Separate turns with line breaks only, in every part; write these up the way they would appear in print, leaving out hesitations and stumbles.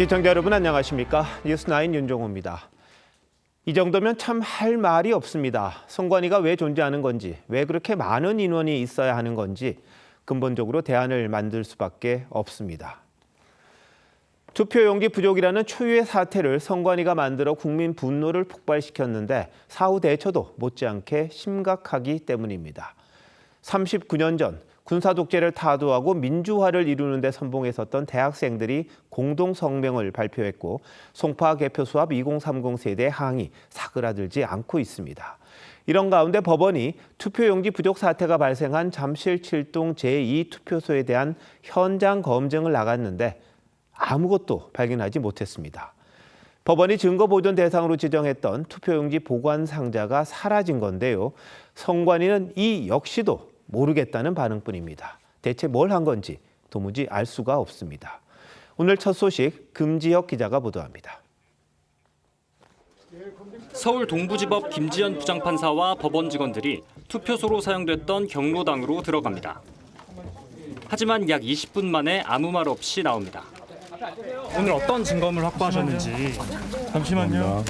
시청자 여러분 안녕하십니까? 뉴스9 윤종호입니다. 이 정도면 참 할 말이 없습니다. 선관위가 왜 존재하는 건지, 왜 그렇게 많은 인원이 있어야 하는 건지 근본적으로 대안을 만들 수밖에 없습니다. 투표용지 부족이라는 초유의 사태를 선관위가 만들어 국민 분노를 폭발시켰는데 사후 대처도 못지않게 심각하기 때문입니다. 39년 전 군사 독재를 타도하고 민주화를 이루는 데 선봉에 섰던 대학생들이 공동 성명을 발표했고 송파 개표 수합 2030 세대의 항의 사그라들지 않고 있습니다. 이런 가운데 법원이 투표용지 부족 사태가 발생한 잠실 7동 제2투표소에 대한 현장 검증을 나갔는데 아무것도 발견하지 못했습니다. 법원이 증거보존 대상으로 지정했던 투표용지 보관 상자가 사라진 건데요. 선관위는 이 역시도 모르겠다는 반응뿐입니다. 대체 뭘 한 건지 도무지 알 수가 없습니다. 오늘 첫 소식 금지혁 기자가 보도합니다.
서울 동부지법 김지연 부장판사와 법원 직원들이 투표소로 사용됐던 경로당으로 들어갑니다. 하지만 약 20분 만에 아무 말 없이 나옵니다.
오늘 어떤 증거물 확보하셨는지. 잠시만요.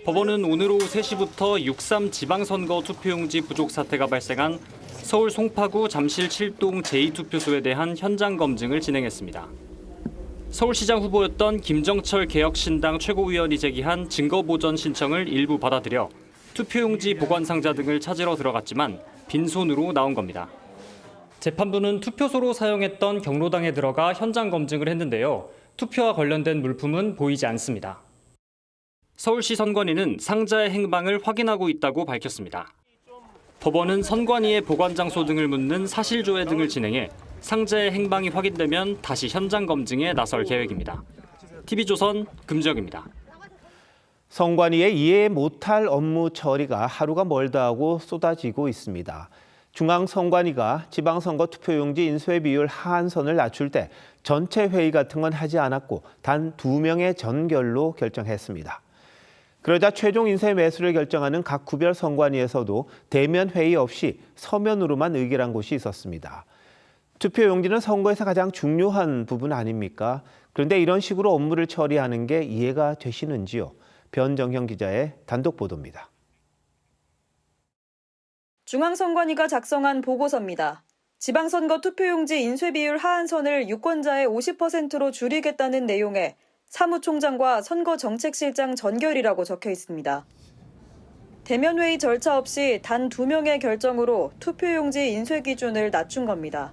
법원은 오늘 오후 3시부터 6.3 지방선거 투표용지 부족 사태가 발생한 서울 송파구 잠실 7동 제2투표소에 대한 현장 검증을 진행했습니다. 서울시장 후보였던 김정철 개혁신당 최고위원이 제기한 증거보전 신청을 일부 받아들여 투표용지 보관상자 등을 찾으러 들어갔지만 빈손으로 나온 겁니다. 재판부는 투표소로 사용했던 경로당에 들어가 현장 검증을 했는데요. 투표와 관련된 물품은 보이지 않습니다. 서울시 선관위는 상자의 행방을 확인하고 있다고 밝혔습니다. 법원은 선관위의 보관 장소 등을 묻는 사실조회 등을 진행해 상자의 행방이 확인되면 다시 현장 검증에 나설 계획입니다. TV조선 금지혁입니다.
선관위의 이해 못할 업무 처리가 하루가 멀다 하고 쏟아지고 있습니다. 중앙선관위가 지방선거 투표용지 인쇄 비율 하한선을 낮출 때 전체 회의 같은 건 하지 않았고 단 2명의 전결로 결정했습니다. 그러자 최종 인쇄 매수를 결정하는 각 구별 선관위에서도 대면 회의 없이 서면으로만 의결한 곳이 있었습니다. 투표용지는 선거에서 가장 중요한 부분 아닙니까? 그런데 이런 식으로 업무를 처리하는 게 이해가 되시는지요? 변정형 기자의 단독 보도입니다.
중앙선관위가 작성한 보고서입니다. 지방선거 투표용지 인쇄 비율 하한선을 유권자의 50%로 줄이겠다는 내용에 사무총장과 선거정책실장 전결이라고 적혀 있습니다. 대면회의 절차 없이 단 2명의 결정으로 투표용지 인쇄 기준을 낮춘 겁니다.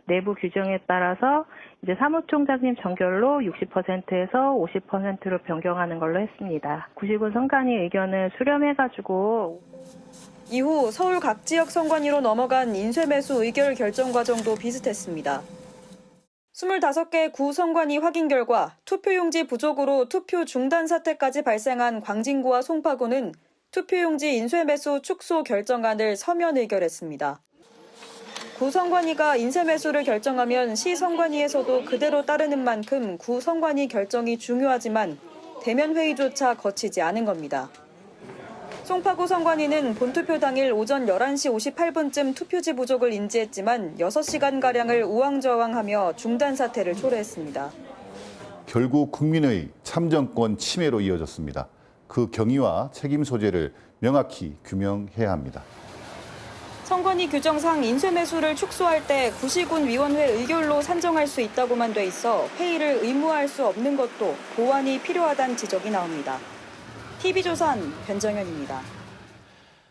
내부 규정에 따라서 이제 사무총장님 전결로 60%에서 50%로 변경하는 걸로 했습니다. 90은 선관위 의견을 수렴해가지고
이후 서울 각 지역 선관위로 넘어간 인쇄 매수 의결 결정 과정도 비슷했습니다. 25개 구 선관위 확인 결과 투표용지 부족으로 투표 중단 사태까지 발생한 광진구와 송파구는 투표용지 인쇄 매수 축소 결정안을 서면 의결했습니다. 구 선관위가 인쇄 매수를 결정하면 시 선관위에서도 그대로 따르는 만큼 구 선관위 결정이 중요하지만 대면 회의조차 거치지 않은 겁니다. 송파구 선관위는 본투표 당일 오전 11시 58분쯤 투표지 부족을 인지했지만 6시간가량을 우왕좌왕하며 중단 사태를 초래했습니다.
결국 국민의 참정권 침해로 이어졌습니다. 그 경위와 책임 소재를 명확히 규명해야 합니다.
선관위 규정상 인쇄 매수를 축소할 때 구시군 위원회 의결로 산정할 수 있다고만 돼 있어 회의를 의무화할 수 없는 것도 보완이 필요하다는 지적이 나옵니다. TV조선 변정현입니다.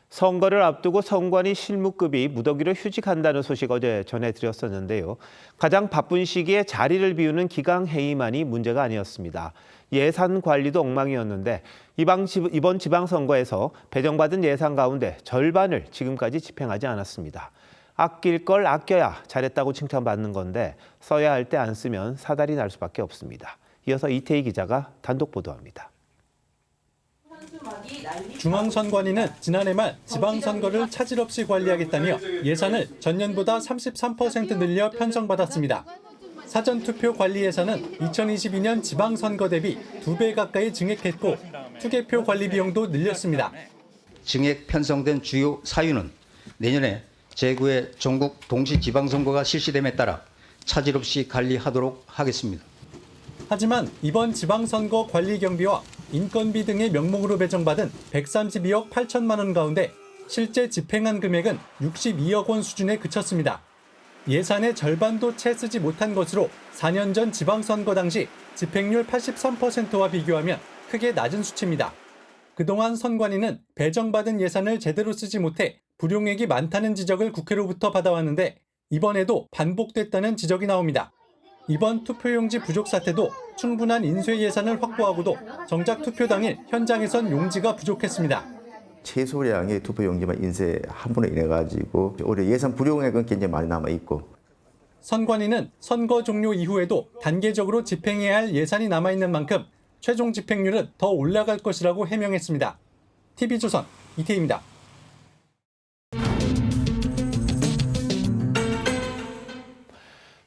선거를 앞두고 선관위 실무급이 무더기로 휴직한다는 소식 어제 전해드렸었는데요. 가장 바쁜 시기에 자리를 비우는 기강회의만이 문제가 아니었습니다. 예산 관리도 엉망이었는데 이번 지방선거에서 배정받은 예산 가운데 절반을 지금까지 집행하지 않았습니다. 아낄 걸 아껴야 잘했다고 칭찬받는 건데 써야 할 때 안 쓰면 사달이 날 수밖에 없습니다. 이어서 이태희 기자가 단독 보도합니다.
중앙선관위는 지난해 말 지방선거를 차질 없이 관리하겠다며 예산을 전년보다 33% 늘려 편성받았습니다. 사전투표 관리 예산은 2022년 지방선거 대비 2배 가까이 증액했고 투개표 관리 비용도 늘렸습니다.
증액 편성된 주요 사유는 내년에 제9회 전국 동시 지방선거가 실시됨에 따라 차질 없이 관리하도록 하겠습니다.
하지만 이번 지방선거 관리 경비와 인건비 등의 명목으로 배정받은 132억 8천만 원 가운데 실제 집행한 금액은 62억 원 수준에 그쳤습니다. 예산의 절반도 채 쓰지 못한 것으로 4년 전 지방선거 당시 집행률 83%와 비교하면 크게 낮은 수치입니다. 그동안 선관위는 배정받은 예산을 제대로 쓰지 못해 불용액이 많다는 지적을 국회로부터 받아왔는데 이번에도 반복됐다는 지적이 나옵니다. 이번 투표용지 부족 사태도 충분한 인쇄 예산을 확보하고도 정작 투표 당일 현장에선 용지가 부족했습니다.
최소량의 투표용지만 인쇄 한 번에 인해 가지고 올해 예산 불용액은 굉장히 많이 남아 있고.
선관위는 선거 종료 이후에도 단계적으로 집행해야 할 예산이 남아 있는 만큼 최종 집행률은 더 올라갈 것이라고 해명했습니다. TV조선 이태희입니다.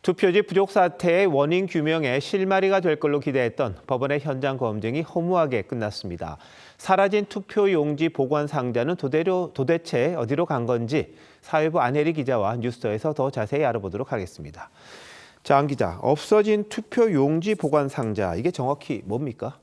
투표지 부족 사태의 원인 규명에 실마리가 될 걸로 기대했던 법원의 현장 검증이 허무하게 끝났습니다. 사라진 투표용지 보관 상자는 도대체 어디로 간 건지 사회부 안혜리 기자와 뉴스더에서 더 자세히 알아보도록 하겠습니다. 자, 안 기자, 없어진 투표용지 보관 상자, 이게 정확히 뭡니까?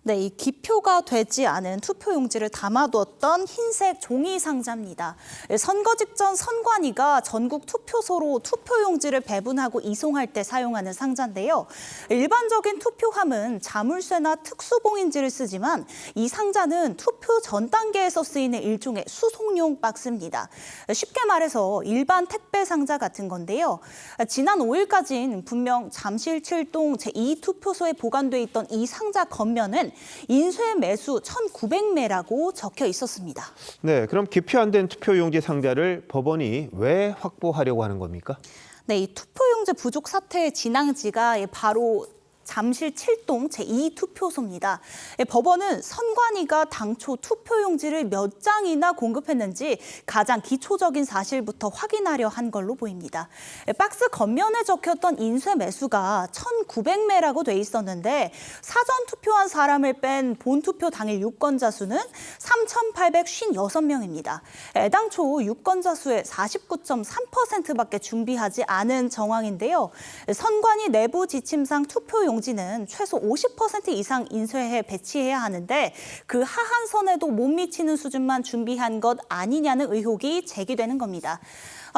네, 이 기표가 되지 않은 투표용지를 담아두었던 흰색 종이 상자입니다. 선거 직전 선관위가 전국 투표소로 투표용지를 배분하고 이송할 때 사용하는 상자인데요. 일반적인 투표함은 자물쇠나 특수봉인지를 쓰지만 이 상자는 투표 전 단계에서 쓰이는 일종의 수송용 박스입니다. 쉽게 말해서 일반 택배 상자 같은 건데요. 지난 5일까지는 분명 잠실 7동 제2투표소에 보관돼 있던 이 상자 겉면은 인쇄 매수 1,900매라고 적혀 있었습니다.
네, 그럼 기표 안 된 투표용지 상자를 법원이 왜 확보하려고 하는 겁니까?
네, 이 투표용지 부족 사태의 진앙지가 바로 잠실 7동 제2투표소입니다. 법원은 선관위가 당초 투표용지를 몇 장이나 공급했는지 가장 기초적인 사실부터 확인하려 한 걸로 보입니다. 박스 겉면에 적혔던 인쇄 매수가 1,900매라고 돼 있었는데 사전 투표한 사람을 뺀 본투표 당일 유권자 수는 3,856명입니다. 애당초 유권자 수의 49.3%밖에 준비하지 않은 정황인데요. 선관위 내부 지침상 투표용지는 최소 50% 이상 인쇄해 배치해야 하는데 그 하한선에도 못 미치는 수준만 준비한 것 아니냐는 의혹이 제기되는 겁니다.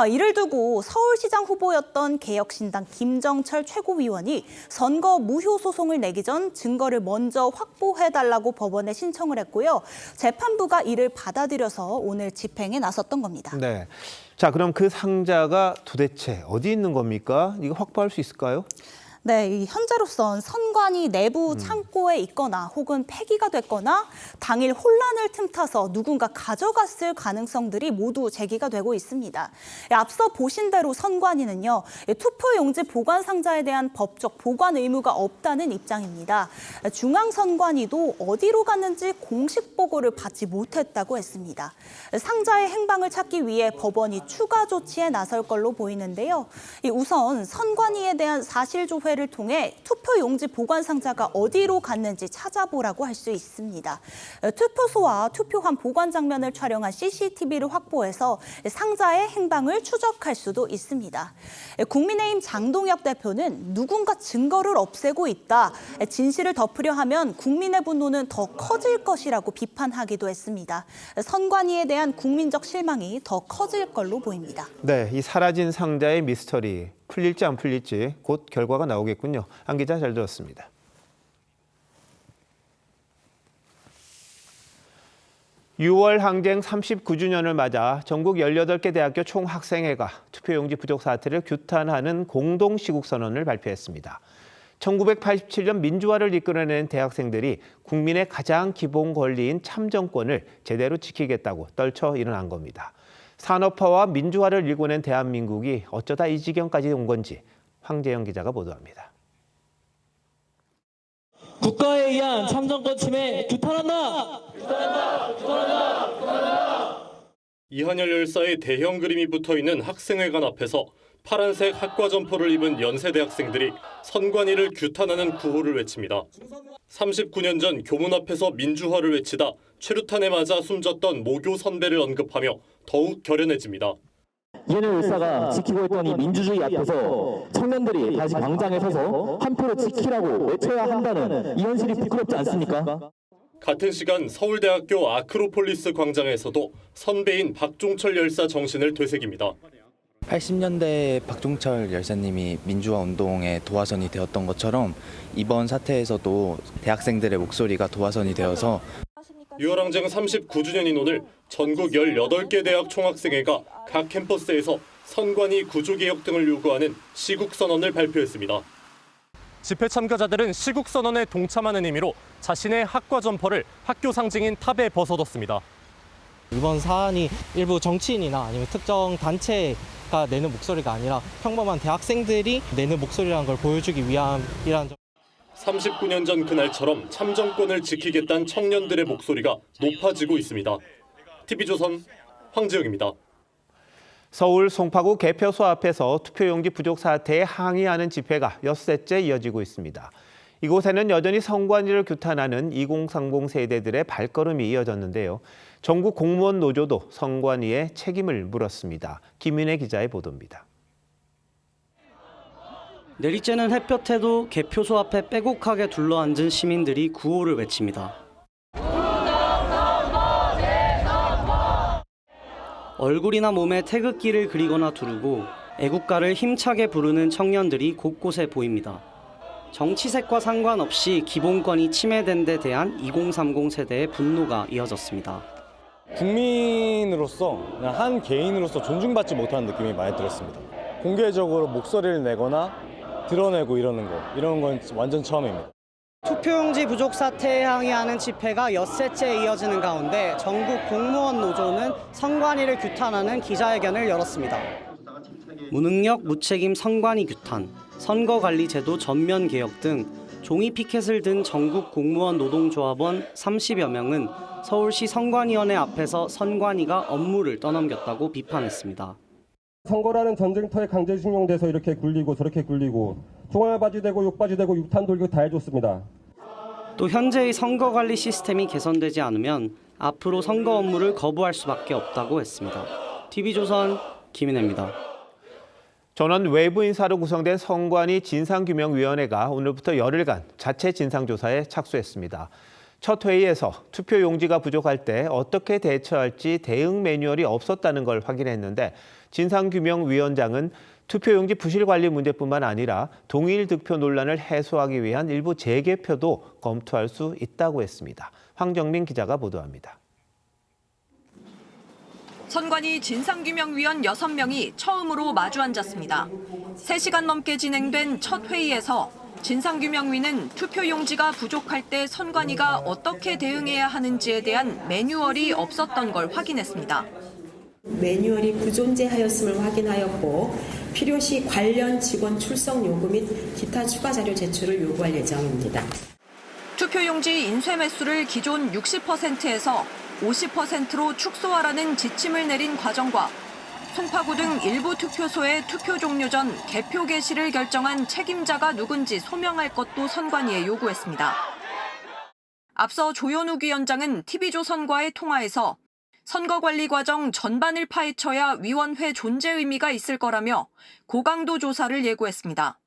이를 두고 서울시장 후보였던 개혁신당 김정철 최고위원이 선거 무효 소송을 내기 전 증거를 먼저 확보해달라고 법원에 신청을 했고요. 재판부가 이를 받아들여서 오늘 집행에 나섰던 겁니다.
네. 자, 그럼 그 상자가 도대체 어디 있는 겁니까? 이거 확보할 수 있을까요?
네, 현재로선 선관위 내부 창고에 있거나 혹은 폐기가 됐거나 당일 혼란을 틈타서 누군가 가져갔을 가능성들이 모두 제기가 되고 있습니다. 앞서 보신 대로 선관위는요, 투표용지 보관 상자에 대한 법적 보관 의무가 없다는 입장입니다. 중앙선관위도 어디로 갔는지 공식 보고를 받지 못했다고 했습니다. 상자의 행방을 찾기 위해 법원이 추가 조치에 나설 걸로 보이는데요. 우선 선관위에 대한 사실 조회를 통해 투표용지 보관 상자가 어디로 갔는지 찾아보라고 할 수 있습니다. 투표소와 투표함 보관 장면을 촬영한 CCTV를 확보해서 상자의 행방을 추적할 수도 있습니다. 국민의힘 장동혁 대표는 누군가 증거를 없애고 있다. 진실을 덮으려 하면 국민의 분노는 더 커질 것이라고 비판하기도 했습니다. 선관위에 대한 국민적 실망이 더 커질 걸로 보입니다.
네, 이 사라진 상자의 미스터리. 풀릴지 안 풀릴지 곧 결과가 나오겠군요. 안 기자 잘 들었습니다. (6월) 항쟁 39주년을 맞아 전국 18개 대학교 총학생회가 투표용지 부족 사태를 규탄하는 공동시국선언을 발표했습니다. 1987년 민주화를 이끌어낸 대학생들이 국민의 가장 기본 권리인 참정권을 제대로 지키겠다고 떨쳐 일어난 겁니다. 산업화와 민주화를 일궈낸 대한민국이 어쩌다 이 지경까지 온 건지 황재영 기자가 보도합니다.
국가에 의한 참정권 침해 규탄한다!
이한열 열사의 대형 그림이 붙어있는 학생회관 앞에서 파란색 학과 점퍼를 입은 연세대 학생들이 선관위를 규탄하는 구호를 외칩니다. 39년 전 교문 앞에서 민주화를 외치다 최루탄에 맞아 숨졌던 모교 선배를 언급하며 더욱 결연해집니다.
이현열 열사가 지키고 있던 이 민주주의 앞에서 청년들이 다시 광장에 서서 한 표를 지키라고 외쳐야 한다는 이 현실이 부끄럽지 않습니까?
같은 시간 서울대학교 아크로폴리스 광장에서도 선배인 박종철 열사 정신을 되새깁니다.
80년대 박종철 열사님이 민주화 운동의 도화선이 되었던 것처럼 이번 사태에서도 대학생들의 목소리가 도화선이 되어서
유월항쟁 39주년인 오늘 전국 18개 대학 총학생회가 각 캠퍼스에서 선관위 구조개혁 등을 요구하는 시국선언을 발표했습니다. 집회 참가자들은 시국선언에 동참하는 의미로 자신의 학과 점퍼를 학교 상징인 탑에 벗어뒀습니다.
이번 사안이 일부 정치인이나 아니면 특정 단체가 내는 목소리가 아니라 평범한 대학생들이 내는 목소리라는 걸 보여주기 위함이라는 점.
39년 전 그날처럼 참정권을 지키겠다는 청년들의 목소리가 높아지고 있습니다. TV조선 황지영입니다.
서울 송파구 개표소 앞에서 투표용지 부족 사태에 항의하는 집회가 엿새째 이어지고 있습니다. 이곳에는 여전히 선관위를 규탄하는 2030 세대들의 발걸음이 이어졌는데요. 전국 공무원 노조도 선관위에 책임을 물었습니다. 김윤혜 기자의 보도입니다.
내리쬐는 햇볕에도 개표소 앞에 빼곡하게 둘러앉은 시민들이 구호를 외칩니다. 얼굴이나 몸에 태극기를 그리거나 두르고 애국가를 힘차게 부르는 청년들이 곳곳에 보입니다. 정치색과 상관없이 기본권이 침해된 데 대한 2030 세대의 분노가 이어졌습니다.
국민으로서 그냥 한 개인으로서 존중받지 못하는 느낌이 많이 들었습니다. 공개적으로 목소리를 내거나 드러내고 이런 건 완전 처음입니다.
투표용지 부족 사태에 항의하는 집회가 엿새째 이어지는 가운데 전국 공무원 노조는 선관위를 규탄하는 기자회견을 열었습니다. 무능력, 무책임 선관위 규탄, 선거관리제도 전면 개혁 등 종이 피켓을 든 전국 공무원 노동조합원 30여 명은 서울시 선관위원회 앞에서 선관위가 업무를 떠넘겼다고 비판했습니다.
선거라는 전쟁터에 강제징용돼서 이렇게 굴리고 저렇게 굴리고 종알바지 되고 욕바지 되고 육탄 돌고 다 해줬습니다.
또 현재의 선거관리 시스템이 개선되지 않으면 앞으로 선거 업무를 거부할 수밖에 없다고 했습니다. TV조선 김인혜입니다.
전원 외부 인사로 구성된 선관위 진상규명위원회가 오늘부터 열흘간 자체 진상조사에 착수했습니다. 첫 회의에서 투표용지가 부족할 때 어떻게 대처할지 대응 매뉴얼이 없었다는 걸 확인했는데 진상규명위원장은 투표용지 부실 관리 문제뿐만 아니라 동일 득표 논란을 해소하기 위한 일부 재개표도 검토할 수 있다고 했습니다. 황정민 기자가 보도합니다.
선관위 진상규명위원 6명이 처음으로 마주 앉았습니다. 3시간 넘게 진행된 첫 회의에서 진상규명위는 투표용지가 부족할 때 선관위가 어떻게 대응해야 하는지에 대한 매뉴얼이 없었던 걸 확인했습니다.
매뉴얼이 부존재하였음을 확인하였고 필요시 관련 직원 출석 요구 및 기타 추가 자료 제출을 요구할 예정입니다.
투표용지 인쇄 매수를 기존 60%에서 50%로 축소하라는 지침을 내린 과정과 송파구 등 일부 투표소의 투표 종료 전 개표 개시를 결정한 책임자가 누군지 소명할 것도 선관위에 요구했습니다. 앞서 조현욱 위원장은 TV조선과의 통화에서 선거관리 과정 전반을 파헤쳐야 위원회 존재 의미가 있을 거라며 고강도 조사를 예고했습니다.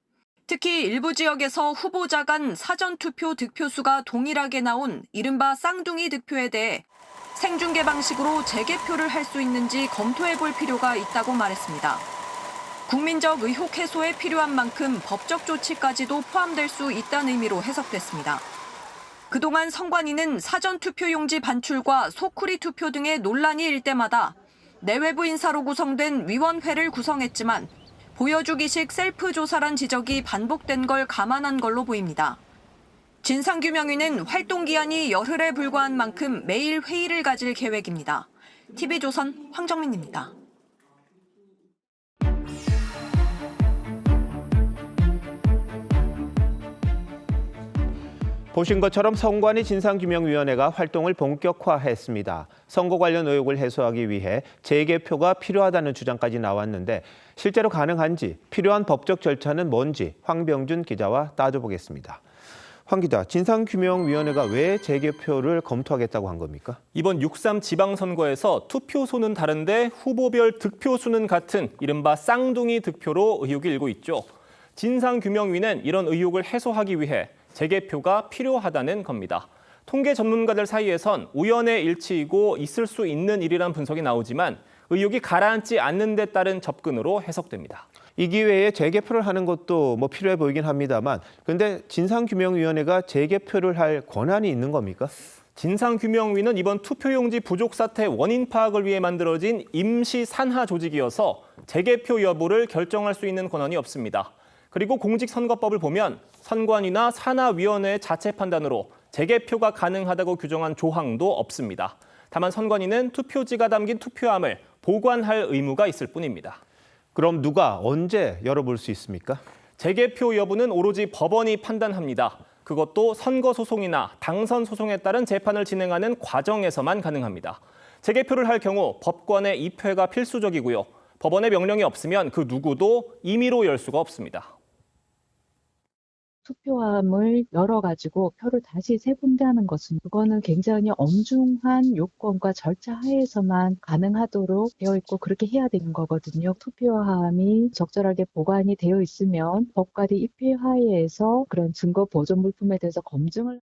특히 일부 지역에서 후보자 간 사전투표 득표수가 동일하게 나온 이른바 쌍둥이 득표에 대해 생중계 방식으로 재개표를 할 수 있는지 검토해 볼 필요가 있다고 말했습니다. 국민적 의혹 해소에 필요한 만큼 법적 조치까지도 포함될 수 있다는 의미로 해석됐습니다. 그동안 선관위는 사전투표용지 반출과 소쿠리 투표 등의 논란이 일 때마다 내외부 인사로 구성된 위원회를 구성했지만 보여주기식 셀프 조사란 지적이 반복된 걸 감안한 걸로 보입니다. 진상규명위는 활동 기한이 열흘에 불과한 만큼 매일 회의를 가질 계획입니다. TV조선 황정민입니다.
보신 것처럼 선관위 진상규명위원회가 활동을 본격화했습니다. 선거 관련 의혹을 해소하기 위해 재개표가 필요하다는 주장까지 나왔는데 실제로 가능한지 필요한 법적 절차는 뭔지 황병준 기자와 따져보겠습니다. 황 기자, 진상규명위원회가 왜 재개표를 검토하겠다고 한 겁니까?
이번 6.3 지방선거에서 투표소는 다른데 후보별 득표수는 같은 이른바 쌍둥이 득표로 의혹이 일고 있죠. 진상규명위는 이런 의혹을 해소하기 위해 재개표가 필요하다는 겁니다. 통계 전문가들 사이에선 우연의 일치이고 있을 수 있는 일이란 분석이 나오지만 의혹이 가라앉지 않는 데 따른 접근으로 해석됩니다.
이 기회에 재개표를 하는 것도 필요해 보이긴 합니다만, 근데 진상규명위원회가 재개표를 할 권한이 있는 겁니까?
진상규명위는 이번 투표용지 부족 사태 원인 파악을 위해 만들어진 임시 산하 조직이어서 재개표 여부를 결정할 수 있는 권한이 없습니다. 그리고 공직선거법을 보면 선관위나 산하위원회의 자체 판단으로 재개표가 가능하다고 규정한 조항도 없습니다. 다만 선관위는 투표지가 담긴 투표함을 보관할 의무가 있을 뿐입니다.
그럼 누가 언제 열어볼 수 있습니까?
재개표 여부는 오로지 법원이 판단합니다. 그것도 선거소송이나 당선소송에 따른 재판을 진행하는 과정에서만 가능합니다. 재개표를 할 경우 법관의 입회가 필수적이고요. 법원의 명령이 없으면 그 누구도 임의로 열 수가 없습니다.
투표함을 열어가지고 표를 다시 세분대하는 것은 그거는 굉장히 엄중한 요건과 절차 하에서만 가능하도록 되어 있고 그렇게 해야 되는 거거든요. 투표함이 적절하게 보관이 되어 있으면 법관이 입회하에서 그런 증거 보존 물품에 대해서 검증을.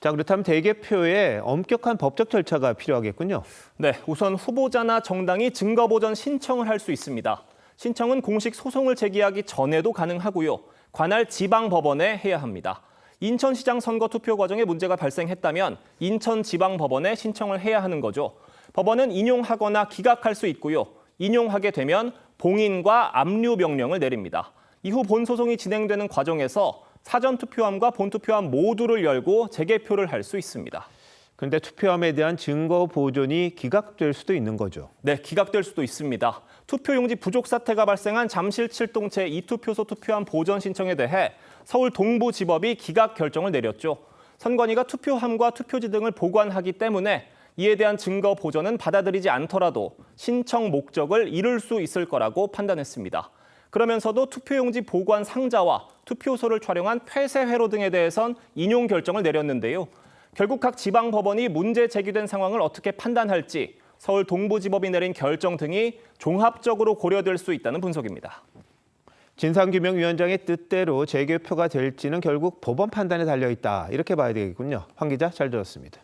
자, 그렇다면 재개표에 엄격한 법적 절차가 필요하겠군요.
네, 우선 후보자나 정당이 증거 보전 신청을 할 수 있습니다. 신청은 공식 소송을 제기하기 전에도 가능하고요. 관할 지방법원에 해야 합니다. 인천시장 선거 투표 과정에 문제가 발생했다면 인천지방법원에 신청을 해야 하는 거죠. 법원은 인용하거나 기각할 수 있고요. 인용하게 되면 봉인과 압류 명령을 내립니다. 이후 본소송이 진행되는 과정에서 사전투표함과 본투표함 모두를 열고 재개표를 할 수 있습니다.
그런데 투표함에 대한 증거 보존이 기각될 수도 있는 거죠?
네, 기각될 수도 있습니다. 투표용지 부족 사태가 발생한 잠실 7동 제2투표소 투표함 보전 신청에 대해 서울 동부지법이 기각 결정을 내렸죠. 선관위가 투표함과 투표지 등을 보관하기 때문에 이에 대한 증거 보전은 받아들이지 않더라도 신청 목적을 이룰 수 있을 거라고 판단했습니다. 그러면서도 투표용지 보관 상자와 투표소를 촬영한 폐쇄회로 등에 대해선 인용 결정을 내렸는데요. 결국 각 지방법원이 문제 제기된 상황을 어떻게 판단할지 서울 동부지법이 내린 결정 등이 종합적으로 고려될 수 있다는 분석입니다.
진상규명위원장의 뜻대로 재개표가 될지는 결국 법원 판단에 달려있다, 이렇게 봐야 되겠군요. 황 기자, 잘 들었습니다.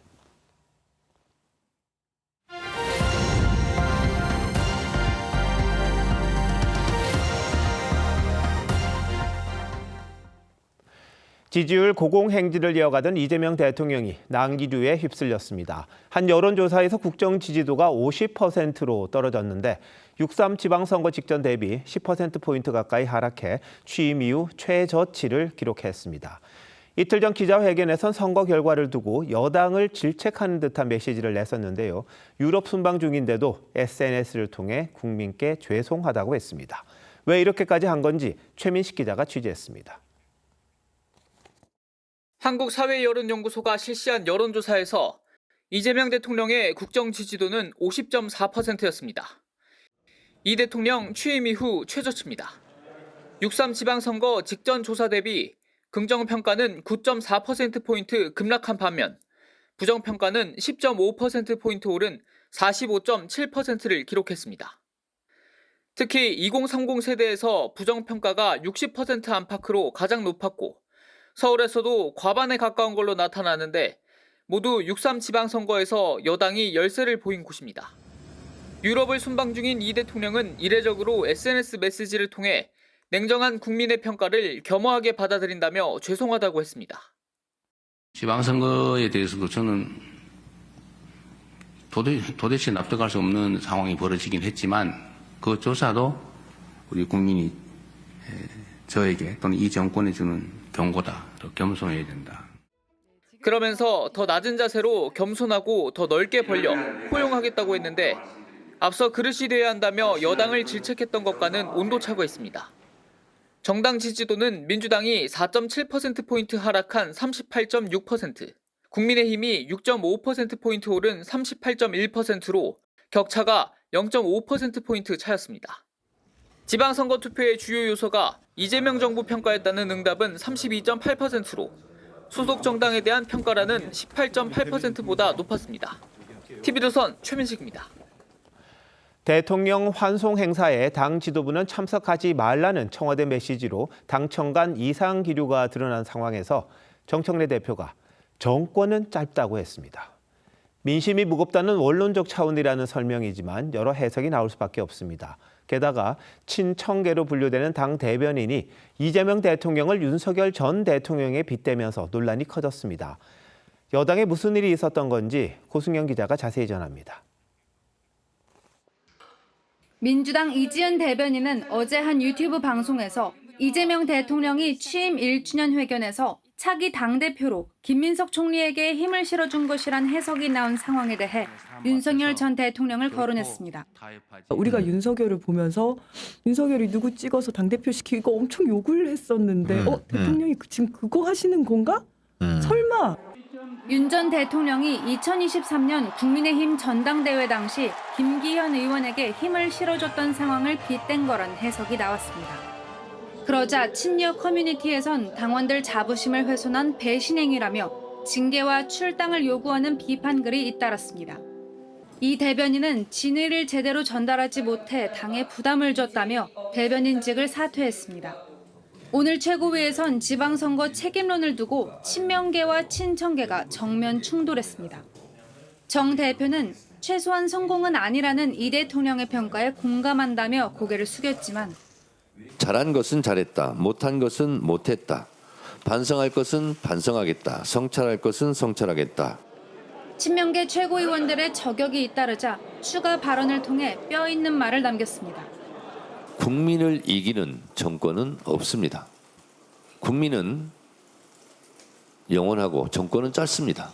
지지율 고공행진을 이어가던 이재명 대통령이 난기류에 휩쓸렸습니다. 한 여론조사에서 국정 지지도가 50%로 떨어졌는데 6.3 지방선거 직전 대비 10%포인트 가까이 하락해 취임 이후 최저치를 기록했습니다. 이틀 전 기자회견에선 선거 결과를 두고 여당을 질책하는 듯한 메시지를 냈었는데요. 유럽 순방 중인데도 SNS를 통해 국민께 죄송하다고 했습니다. 왜 이렇게까지 한 건지 최민식 기자가 취재했습니다.
한국사회여론연구소가 실시한 여론조사에서 이재명 대통령의 국정 지지도는 50.4%였습니다. 이 대통령 취임 이후 최저치입니다. 6.3 지방선거 직전 조사 대비 긍정평가는 9.4%포인트 급락한 반면 부정평가는 10.5%포인트 오른 45.7%를 기록했습니다. 특히 2030 세대에서 부정평가가 60% 안팎으로 가장 높았고 서울에서도 과반에 가까운 걸로 나타나는데 모두 6.3 지방선거에서 여당이 열세를 보인 곳입니다. 유럽을 순방 중인 이 대통령은 이례적으로 SNS 메시지를 통해 냉정한 국민의 평가를 겸허하게 받아들인다며 죄송하다고 했습니다.
지방선거에 대해서도 저는 도대체 납득할 수 없는 상황이 벌어지긴 했지만 그 조사도 우리 국민이 저에게 또는 이 정권에 주는 경고다. 더 겸손해야 된다.
그러면서 더 낮은 자세로 겸손하고 더 넓게 벌려 포용하겠다고 했는데 앞서 그릇이 돼야 한다며 여당을 질책했던 것과는 온도차가 있습니다. 정당 지지도는 민주당이 4.7%포인트 하락한 38.6%, 국민의힘이 6.5%포인트 오른 38.1%로 격차가 0.5%포인트 차였습니다. 지방선거 투표의 주요 요소가 이재명 정부 평가였다는 응답은 32.8%로 소속 정당에 대한 평가라는 18.8%보다 높았습니다. TV조선 최민식입니다.
대통령 환송 행사에 당 지도부는 참석하지 말라는 청와대 메시지로 당청 간 이상 기류가 드러난 상황에서 정청래 대표가 정권은 짧다고 했습니다. 민심이 무겁다는 원론적 차원이라는 설명이지만 여러 해석이 나올 수밖에 없습니다. 게다가 친청계로 분류되는 당 대변인이 이재명 대통령을 윤석열 전 대통령에 빗대면서 논란이 커졌습니다. 여당에 무슨 일이 있었던 건지 고승영 기자가 자세히 전합니다.
민주당 이지은 대변인은 어제 한 유튜브 방송에서 이재명 대통령이 취임 1주년 회견에서 차기 당대표로 김민석 총리에게 힘을 실어준 것이란 해석이 나온 상황에 대해 윤석열 전 대통령을 거론했습니다.
우리가 윤석열을 보면서 윤석열이 누구 찍어서 당대표 시키고 엄청 욕을 했었는데 대통령이 지금 그거 하시는 건가? 설마?
윤 전 대통령이 2023년 국민의힘 전당대회 당시 김기현 의원에게 힘을 실어줬던 상황을 빗댄 거란 해석이 나왔습니다. 그러자 친여 커뮤니티에선 당원들 자부심을 훼손한 배신행위라며 징계와 출당을 요구하는 비판글이 잇따랐습니다. 이 대변인은 진의를 제대로 전달하지 못해 당에 부담을 줬다며 대변인직을 사퇴했습니다. 오늘 최고위에선 지방선거 책임론을 두고 친명계와 친청계가 정면 충돌했습니다. 정 대표는 최소한 성공은 아니라는 이 대통령의 평가에 공감한다며 고개를 숙였지만
잘한 것은 잘했다. 못한 것은 못했다. 반성할 것은 반성하겠다. 성찰할 것은 성찰하겠다.
친명계 최고위원들의 저격이 잇따르자 추가 발언을 통해 뼈 있는 말을 남겼습니다.
국민을 이기는 정권은 없습니다. 국민은 영원하고 정권은 짧습니다.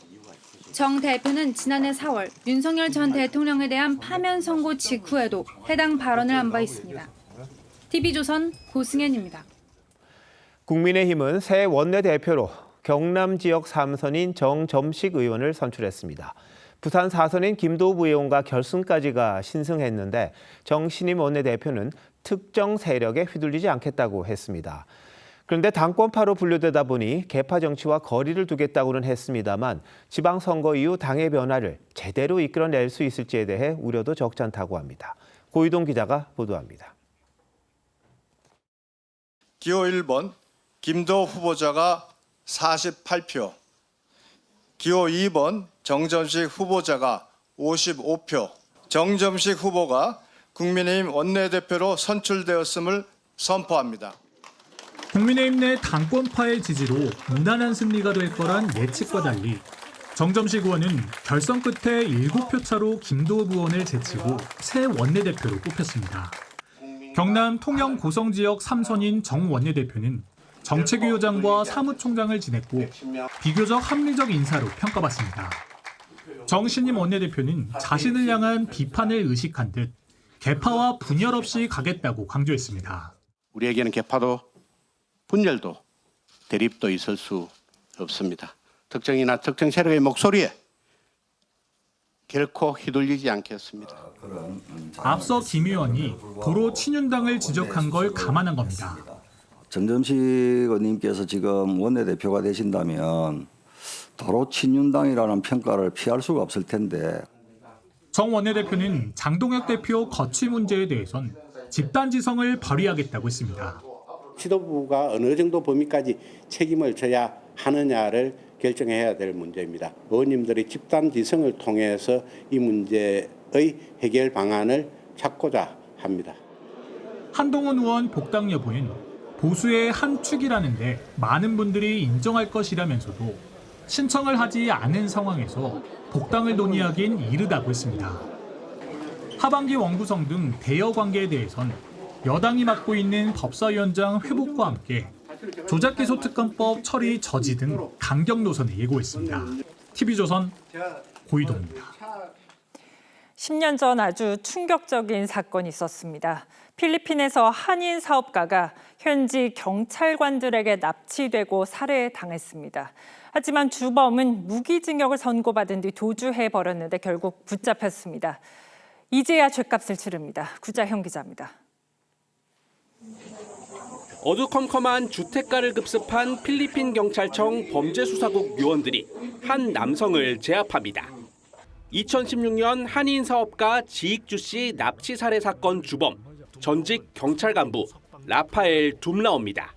정 대표는 지난해 4월 윤석열 전 대통령에 대한 파면 선고 직후에도 해당 발언을 한 바 있습니다. TV조선 고승현입니다.
국민의힘은 새 원내대표로 경남 지역 3선인 정점식 의원을 선출했습니다. 부산 4선인 김도우 의원과 결승까지가 신승했는데 정 신임 원내대표는 특정 세력에 휘둘리지 않겠다고 했습니다. 그런데 당권파로 분류되다 보니 계파 정치와 거리를 두겠다고는 했습니다만 지방선거 이후 당의 변화를 제대로 이끌어낼 수 있을지에 대해 우려도 적지 않다고 합니다. 고유동 기자가 보도합니다.
기호 1번 김도우 후보자가 48표, 기호 2번 정점식 후보자가 55표, 정점식 후보가 국민의힘 원내대표로 선출되었음을 선포합니다.
국민의힘 내 당권파의 지지로 무난한 승리가 될 거란 예측과 달리 정점식 의원은 결선 끝에 7표 차로 김도우 의원을 제치고 새 원내대표로 뽑혔습니다. 경남 통영 고성 지역 3선인 정 원내대표는 정책위원장과 사무총장을 지냈고 비교적 합리적 인사로 평가받습니다. 정 신임 원내대표는 자신을 향한 비판을 의식한 듯 계파와 분열 없이 가겠다고 강조했습니다.
우리에게는 계파도 분열도 대립도 있을 수 없습니다. 특정이나 특정 세력의 목소리에 결코 휘둘리지 않겠습니다.
앞서 김 의원이 도로 친윤당을 지적한 걸 감안한 겁니다.
정점식 의원님께서 지금 원내대표가 되신다면 도로 친윤당이라는 평가를 피할 수가 없을 텐데.
정 원내대표는 장동혁 대표 거취 문제에 대해선 집단지성을 발휘하겠다고 했습니다.
지도부가 어느 정도 범위까지 책임을 져야 하느냐를 결정해야 될 문제입니다. 의원님들이 집단지성을 통해서 이 문제의 해결 방안을 찾고자 합니다.
한동훈 의원 복당 여부는 보수의 한 축이라는데 많은 분들이 인정할 것이라면서도 신청을 하지 않은 상황에서 복당을 논의하긴 이르다고 했습니다. 하반기 원구성 등 대여 관계에 대해선 여당이 맡고 있는 법사위원장 회복과 함께 조작기소특검법 처리 저지 등 강경 노선을 예고했습니다. TV조선 고이동입니다.
10년 전 아주 충격적인 사건이 있었습니다. 필리핀에서 한인 사업가가 현지 경찰관들에게 납치되고 살해당했습니다. 하지만 주범은 무기징역을 선고받은 뒤 도주해버렸는데 결국 붙잡혔습니다. 이제야 죗값을 치릅니다. 구자형 기자입니다.
어두컴컴한 주택가를 급습한 필리핀 경찰청 범죄수사국 요원들이 한 남성을 제압합니다. 2016년 한인 사업가 지익주 씨 납치 살해 사건 주범, 전직 경찰 간부 라파엘 둠라오입니다.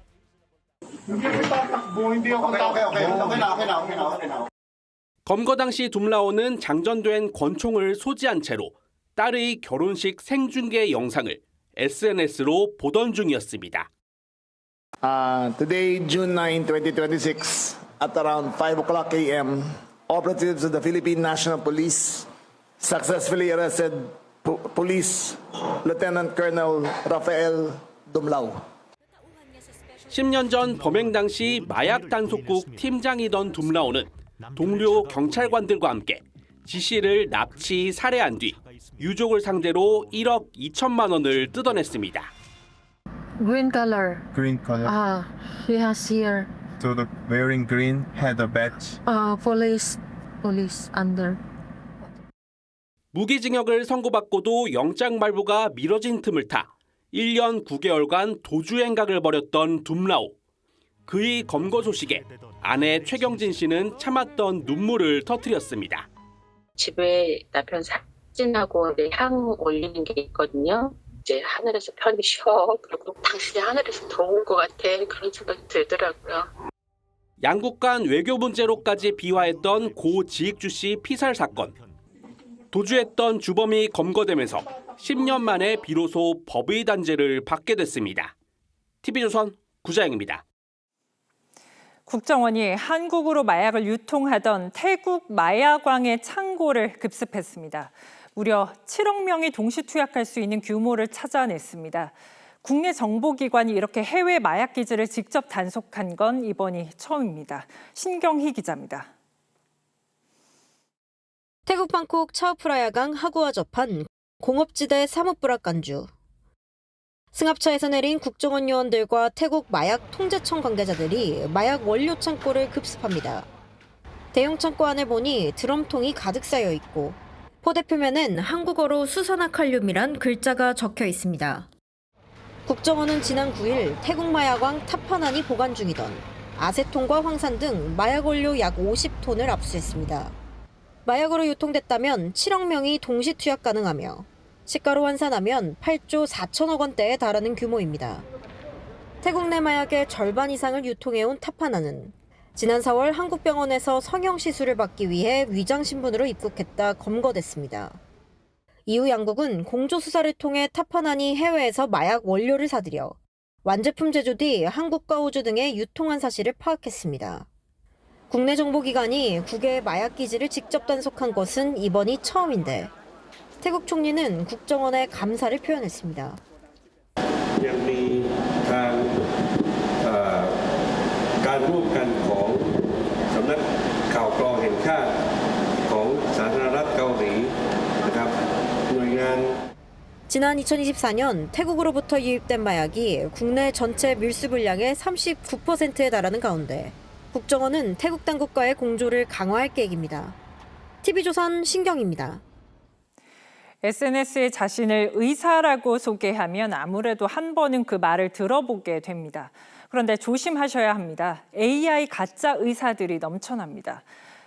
검거 당시 둠라오는 장전된 권총을 소지한 채로 딸의 결혼식 생중계 영상을 SNS로 보던 중이었습니다.
Today, June 9, 2026, at around 5 o'clock a.m., operatives of the Philippine National Police successfully arrested Police Lieutenant Colonel Rafael Dumlao.
10년 전 범행 당시 마약 단속국 팀장이던 둠라오는 동료 경찰관들과 함께 지 씨를 납치 살해한 뒤 유족을 상대로 1억 2천만 원을 뜯어냈습니다.
Green color.
Green color.
He has here.
So the wearing green had a badge.
Police under.
무기징역을 선고받고도 영장 발부가 미뤄진 틈을 타 1년 9개월간 도주 행각을 벌였던 둠라오. 그의 검거 소식에 아내 최경진 씨는 참았던 눈물을 터뜨렸습니다.
집에 남편 사진하고 향 올리는 게 있거든요. 이제 하늘에서 편히 쉬어. 그리고 당신이 하늘에서 들어온 것 같아. 그런 생각이 들더라고요.
양국 간 외교 문제로까지 비화했던 고 지익주 씨 피살 사건. 도주했던 주범이 검거되면서 10년 만에 비로소 법의 단죄를 받게 됐습니다. TV조선 구자영입니다.
국정원이 한국으로 마약을 유통하던 태국 마약왕의 창고를 급습했습니다. 무려 7억 명이 동시 투약할 수 있는 규모를 찾아냈습니다. 국내 정보기관이 이렇게 해외 마약 기지를 직접 단속한 건 이번이 처음입니다. 신경희 기자입니다.
태국 방콕 차오프라야강 하구와 접한 공업지대 사뭇부락간주. 승합차에서 내린 국정원 요원들과 태국 마약 통제청 관계자들이 마약 원료 창고를 급습합니다. 대형 창고 안을 보니 드럼통이 가득 쌓여 있고 포대 표면엔 한국어로 수산화칼륨이란 글자가 적혀 있습니다. 국정원은 지난 9일 태국 마약왕 타파난이 보관 중이던 아세톤과 황산 등 마약 원료 약 50톤을 압수했습니다. 마약으로 유통됐다면 7억 명이 동시 투약 가능하며 시가로 환산하면 8조 4천억 원대에 달하는 규모입니다. 태국 내 마약의 절반 이상을 유통해온 타파나는 지난 4월 한국 병원에서 성형 시술을 받기 위해 위장 신분으로 입국했다 검거됐습니다. 이후 양국은 공조 수사를 통해 타파난이 해외에서 마약 원료를 사들여 완제품 제조 뒤 한국과 호주 등에 유통한 사실을 파악했습니다. 국내 정보기관이 국외의 마약 기지를 직접 단속한 것은 이번이 처음인데 태국 총리는 국정원에 감사를 표현했습니다. 지난 2024년 태국으로부터 유입된 마약이 국내 전체 밀수 분량의 39%에 달하는 가운데 국정원은 태국 당국과의 공조를 강화할 계획입니다. TV조선 신경입니다.
SNS에 자신을 의사라고 소개하면 아무래도 한 번은 그 말을 들어보게 됩니다. 그런데 조심하셔야 합니다. AI 가짜 의사들이 넘쳐납니다.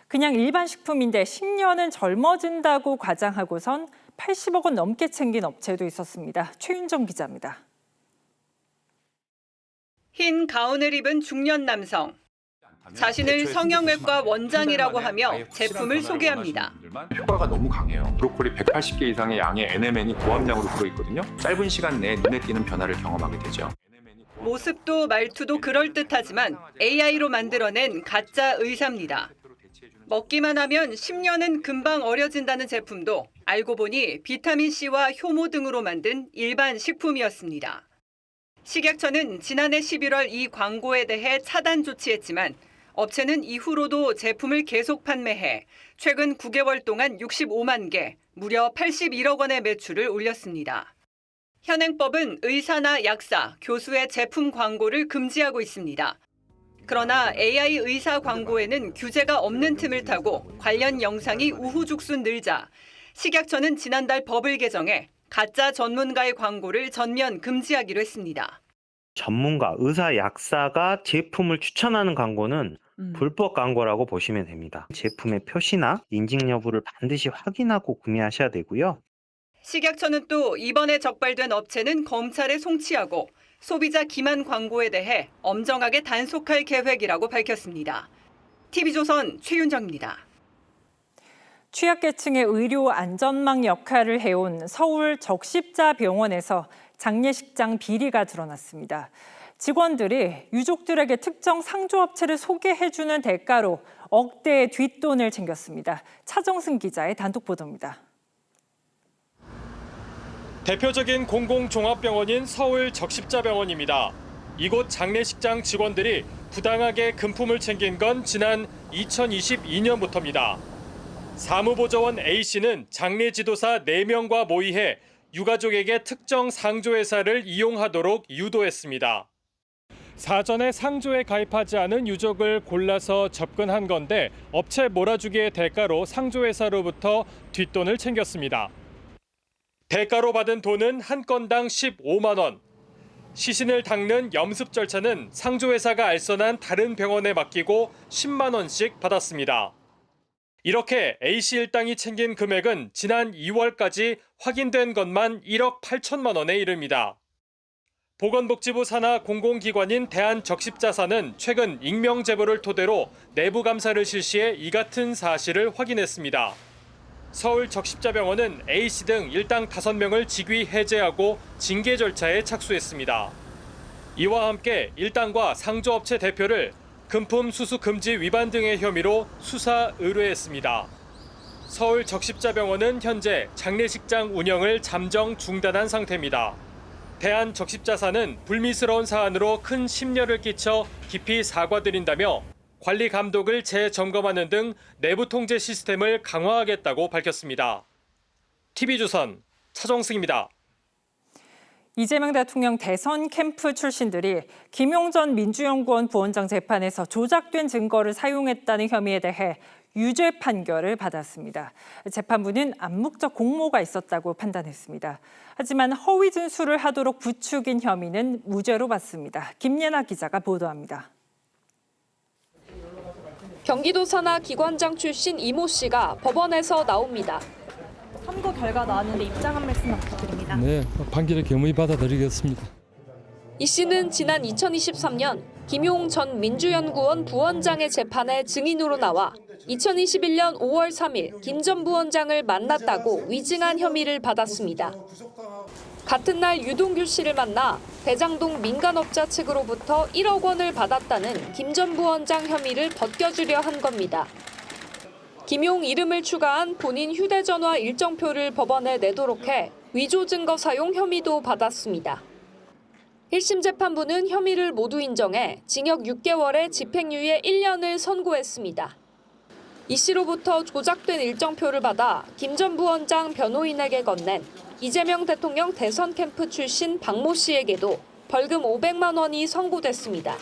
그냥 일반 식품인데 10년은 젊어진다고 과장하고선 80억 원 넘게 챙긴 업체도 있었습니다. 최윤정 기자입니다.
흰 가운을 입은 중년 남성. 자신을 성형외과 원장이라고 하며 제품을 소개합니다.
효과가 너무 강해요. 브로콜리 180개 이상의 양의 NMN이 고함량으로 들어있거든요. 짧은 시간 내에 눈에 띄는 변화를 경험하게 되죠.
모습도 말투도 그럴듯하지만 AI로 만들어낸 가짜 의사입니다. 먹기만 하면 10년은 금방 어려진다는 제품도 알고 보니 비타민C와 효모 등으로 만든 일반 식품이었습니다. 식약처는 지난해 11월 이 광고에 대해 차단 조치했지만 업체는 이후로도 제품을 계속 판매해 최근 9개월 동안 65만 개, 무려 81억 원의 매출을 올렸습니다. 현행법은 의사나 약사, 교수의 제품 광고를 금지하고 있습니다. 그러나 AI 의사 광고에는 규제가 없는 틈을 타고 관련 영상이 우후죽순 늘자 식약처는 지난달 법을 개정해 가짜 전문가의 광고를 전면 금지하기로 했습니다.
전문가, 의사, 약사가 제품을 추천하는 광고는 불법 광고라고 보시면 됩니다. 제품의 표시나 인증 여부를 반드시 확인하고 구매하셔야 되고요.
식약처는 또 이번에 적발된 업체는 검찰에 송치하고 소비자 기만 광고에 대해 엄정하게 단속할 계획이라고 밝혔습니다. TV조선 최윤정입니다.
취약계층의 의료 안전망 역할을 해온 서울 적십자병원에서 장례식장 비리가 드러났습니다. 직원들이 유족들에게 특정 상조업체를 소개해주는 대가로 억대의 뒷돈을 챙겼습니다. 차정승 기자의 단독 보도입니다.
대표적인 공공종합병원인 서울 적십자병원입니다. 이곳 장례식장 직원들이 부당하게 금품을 챙긴 건 지난 2022년부터입니다. 사무보조원 A씨는 장례 지도사 4명과 모의해 유가족에게 특정 상조회사를 이용하도록 유도했습니다. 사전에 상조에 가입하지 않은 유족을 골라서 접근한 건데 업체 몰아주기의 대가로 상조회사로부터 뒷돈을 챙겼습니다. 대가로 받은 돈은 한 건당 15만 원. 시신을 닦는 염습 절차는 상조회사가 알선한 다른 병원에 맡기고 10만 원씩 받았습니다. 이렇게 A씨 일당이 챙긴 금액은 지난 2월까지 확인된 것만 1억 8천만 원에 이릅니다. 보건복지부 산하 공공기관인 대한적십자사는 최근 익명 제보를 토대로 내부 감사를 실시해 이 같은 사실을 확인했습니다. 서울 적십자병원은 A씨 등 일당 5명을 직위 해제하고 징계 절차에 착수했습니다. 이와 함께 일당과 상조업체 대표를 금품 수수 금지 위반 등의 혐의로 수사 의뢰했습니다. 서울 적십자병원은 현재 장례식장 운영을 잠정 중단한 상태입니다. 대한적십자사는 불미스러운 사안으로 큰 심려를 끼쳐 깊이 사과드린다며 관리 감독을 재점검하는 등 내부 통제 시스템을 강화하겠다고 밝혔습니다. TV조선 차정승입니다.
이재명 대통령 대선 캠프 출신들이 김용전 민주연구원 부원장 재판에서 조작된 증거를 사용했다는 혐의에 대해 유죄 판결을 받았습니다. 재판부는 암묵적 공모가 있었다고 판단했습니다. 하지만 허위 진술을 하도록 부추긴 혐의는 무죄로 받습니다. 김예나 기자가 보도합니다.
경기도 산하 기관장 출신 이모 씨가 법원에서 나옵니다.
선고 결과 나왔는데 입장 한 말씀 부탁드립니다.
네, 판결을 겸허히 받아들이겠습니다.
이 씨는 지난 2023년 김용 전 민주연구원 부원장의 재판에 증인으로 나와 2021년 5월 3일 김 전 부원장을 만났다고 위증한 혐의를 받았습니다. 같은 날 유동규 씨를 만나 대장동 민간업자 측으로부터 1억 원을 받았다는 김 전 부원장 혐의를 벗겨주려 한 겁니다. 김용 이름을 추가한 본인 휴대전화 일정표를 법원에 내도록 해 위조 증거 사용 혐의도 받았습니다. 1심 재판부는 혐의를 모두 인정해 징역 6개월에 집행유예 1년을 선고했습니다. 이 씨로부터 조작된 일정표를 받아 김 전 부원장 변호인에게 건넨 이재명 대통령 대선 캠프 출신 박모 씨에게도 벌금 500만 원이 선고됐습니다.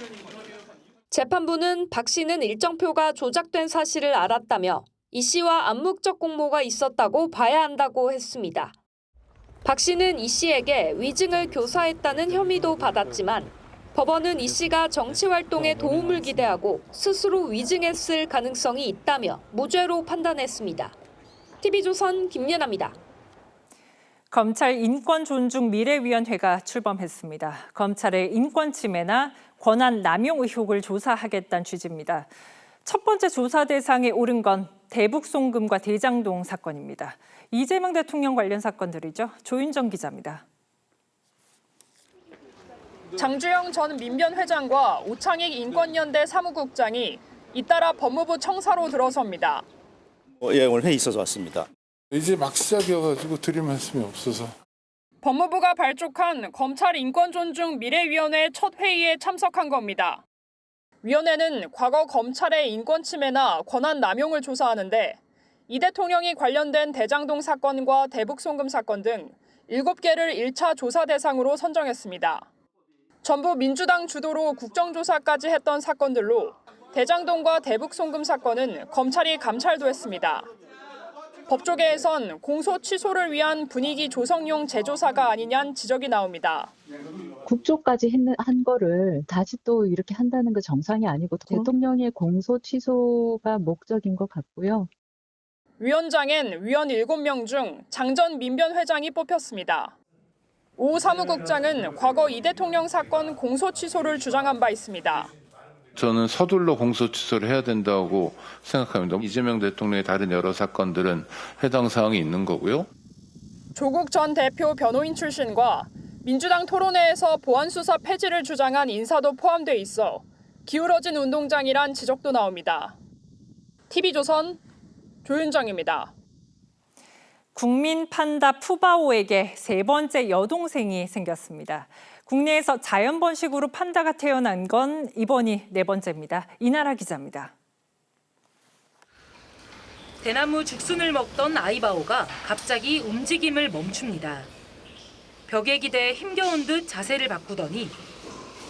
재판부는 박 씨는 일정표가 조작된 사실을 알았다며 이 씨와 암묵적 공모가 있었다고 봐야 한다고 했습니다. 박 씨는 이 씨에게 위증을 교사했다는 혐의도 받았지만 법원은 이 씨가 정치활동에 도움을 기대하고 스스로 위증했을 가능성이 있다며 무죄로 판단했습니다. TV조선 김예나입니다.
검찰 인권존중미래위원회가 출범했습니다. 검찰의 인권 침해나 권한 남용 의혹을 조사하겠다는 취지입니다. 첫 번째 조사 대상에 오른 건 대북송금과 대장동 사건입니다. 이재명 대통령 관련 사건들이죠. 조윤정 기자입니다.
장주영 전 민변 회장과 오창익 인권연대 사무국장이 잇따라 법무부 청사로 들어섭니다.
예, 오늘 회의 있어서 왔습니다.
이제 막 시작이어가지고 드릴 말씀이 없어서.
법무부가 발족한 검찰 인권존중미래위원회 첫 회의에 참석한 겁니다. 위원회는 과거 검찰의 인권 침해나 권한 남용을 조사하는데 이 대통령이 관련된 대장동 사건과 대북송금 사건 등 7개를 1차 조사 대상으로 선정했습니다. 전부 민주당 주도로 국정조사까지 했던 사건들로 대장동과 대북송금 사건은 검찰이 감찰도 했습니다. 법조계에선 공소 취소를 위한 분위기 조성용 재조사가 아니냐는 지적이 나옵니다.
국조까지 한 거를 다시 또 이렇게 한다는 거 정상이 아니고 대통령의 공소 취소가 목적인 것 같고요.
위원장엔 위원 7명 중 장전 민변 회장이 뽑혔습니다. 오 사무국장은 과거 이 대통령 사건 공소 취소를 주장한 바 있습니다.
저는 서둘러 공소 취소를 해야 된다고 생각합니다. 이재명 대통령의 다른 여러 사건들은 해당 사항이 있는 거고요.
조국 전 대표 변호인 출신과 민주당 토론회에서 보안수사 폐지를 주장한 인사도 포함돼 있어 기울어진 운동장이란 지적도 나옵니다. TV조선 조윤정입니다.
국민 판다 푸바오에게 세 번째 여동생이 생겼습니다. 국내에서 자연 번식으로 판다가 태어난 건 이번이 네 번째입니다. 이나라 기자입니다.
대나무 죽순을 먹던 아이바오가 갑자기 움직임을 멈춥니다. 벽에 기대 힘겨운 듯 자세를 바꾸더니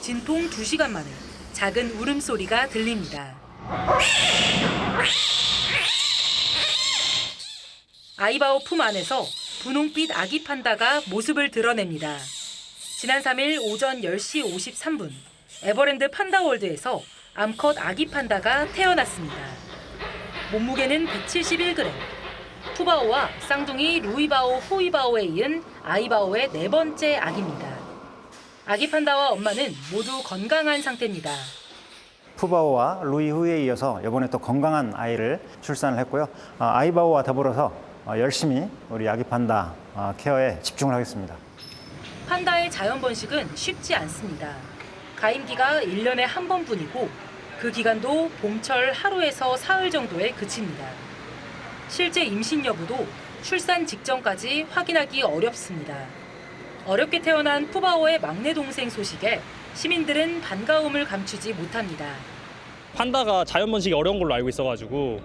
진통 2시간 만에 작은 울음소리가 들립니다. 아이바오 품 안에서 분홍빛 아기 판다가 모습을 드러냅니다. 지난 3일 오전 10시 53분 에버랜드 판다월드에서 암컷 아기 판다가 태어났습니다. 몸무게는 171g. 푸바오와 쌍둥이 루이바오, 호이바오에 이은 아이바오의 네 번째 아기입니다. 아기 판다와 엄마는 모두 건강한 상태입니다.
푸바오와 루이후에 이어서 이번에 또 건강한 아이를 출산을 했고요. 아이바오와 더불어서 열심히 우리 아기 판다 케어에 집중을 하겠습니다.
판다의 자연 번식은 쉽지 않습니다. 가임기가 1년에 한 번뿐이고 그 기간도 봄철 하루에서 사흘 정도에 그칩니다. 실제 임신 여부도 출산 직전까지 확인하기 어렵습니다. 어렵게 태어난 푸바오의 막내 동생 소식에 시민들은 반가움을 감추지 못합니다.
판다가 자연 번식이 어려운 걸로 알고 있어가지고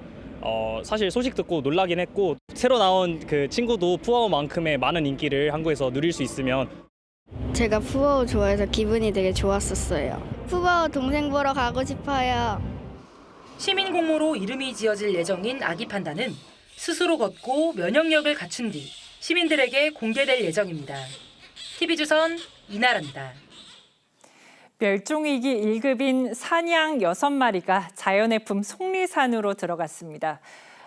사실 소식 듣고 놀라긴 했고 새로 나온 그 친구도 푸바오만큼의 많은 인기를 한국에서 누릴 수 있으면
제가 푸바오 좋아해서 기분이 되게 좋았었어요. 푸바오 동생 보러 가고 싶어요.
시민 공모로 이름이 지어질 예정인 아기 판다는 스스로 걷고 면역력을 갖춘 뒤 시민들에게 공개될 예정입니다. TV조선 이나라입니다.
멸종위기 1급인 사냥 6마리가 자연의 품 속리산으로 들어갔습니다.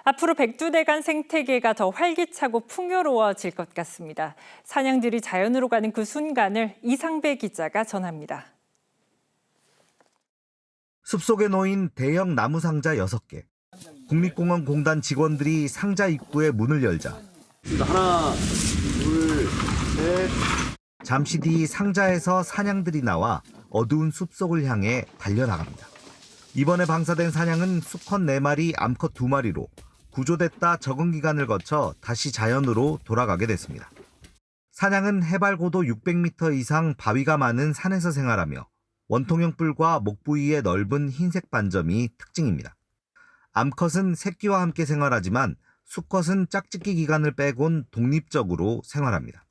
앞으로 백두대간 생태계가 더 활기차고 풍요로워질 것 같습니다. 사냥들이 자연으로 가는 그 순간을 이상배 기자가 전합니다.
숲속에 놓인 대형 나무 상자 6개. 국립공원 공단 직원들이 상자 입구에 문을 열자
하나, 둘, 셋.
잠시 뒤 상자에서 사냥들이 나와 어두운 숲속을 향해 달려나갑니다. 이번에 방사된 사냥은 수컷 4마리, 암컷 2마리로 구조됐다 적응 기간을 거쳐 다시 자연으로 돌아가게 됐습니다. 사냥은 해발 고도 600m 이상 바위가 많은 산에서 생활하며 원통형 뿔과 목 부위의 넓은 흰색 반점이 특징입니다. 암컷은 새끼와 함께 생활하지만 수컷은 짝짓기 기간을 빼곤 독립적으로 생활합니다.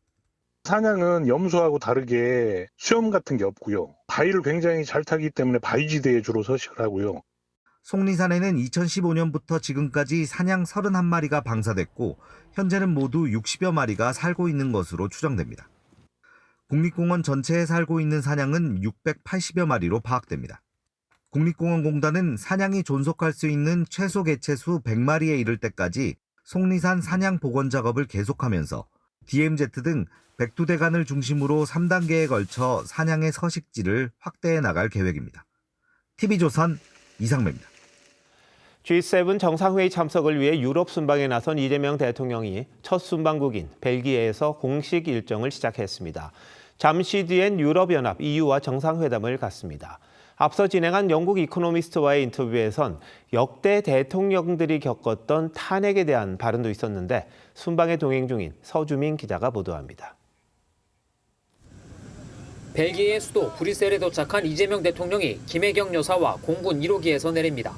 사냥은 염소하고 다르게 수염 같은 게 없고요. 바위를 굉장히 잘 타기 때문에 바위지대에 주로 서식을 하고요.
속리산에는 2015년부터 지금까지 사냥 31마리가 방사됐고 현재는 모두 60여 마리가 살고 있는 것으로 추정됩니다. 국립공원 전체에 살고 있는 사냥은 680여 마리로 파악됩니다. 국립공원공단은 사냥이 존속할 수 있는 최소 개체수 100마리에 이를 때까지 속리산 사냥 복원 작업을 계속하면서 DMZ 등 백두대간을 중심으로 3단계에 걸쳐 사냥의 서식지를 확대해 나갈 계획입니다. TV조선 이상배입니다.
G7 정상회의 참석을 위해 유럽 순방에 나선 이재명 대통령이 첫 순방국인 벨기에에서 공식 일정을 시작했습니다. 잠시 뒤엔 유럽연합 EU와 정상회담을 갖습니다. 앞서 진행한 영국 이코노미스트와의 인터뷰에선 역대 대통령들이 겪었던 탄핵에 대한 발언도 있었는데 순방에 동행 중인 서주민 기자가 보도합니다.
벨기에 수도 브뤼셀에 도착한 이재명 대통령이 김혜경 여사와 공군 1호기에서 내립니다.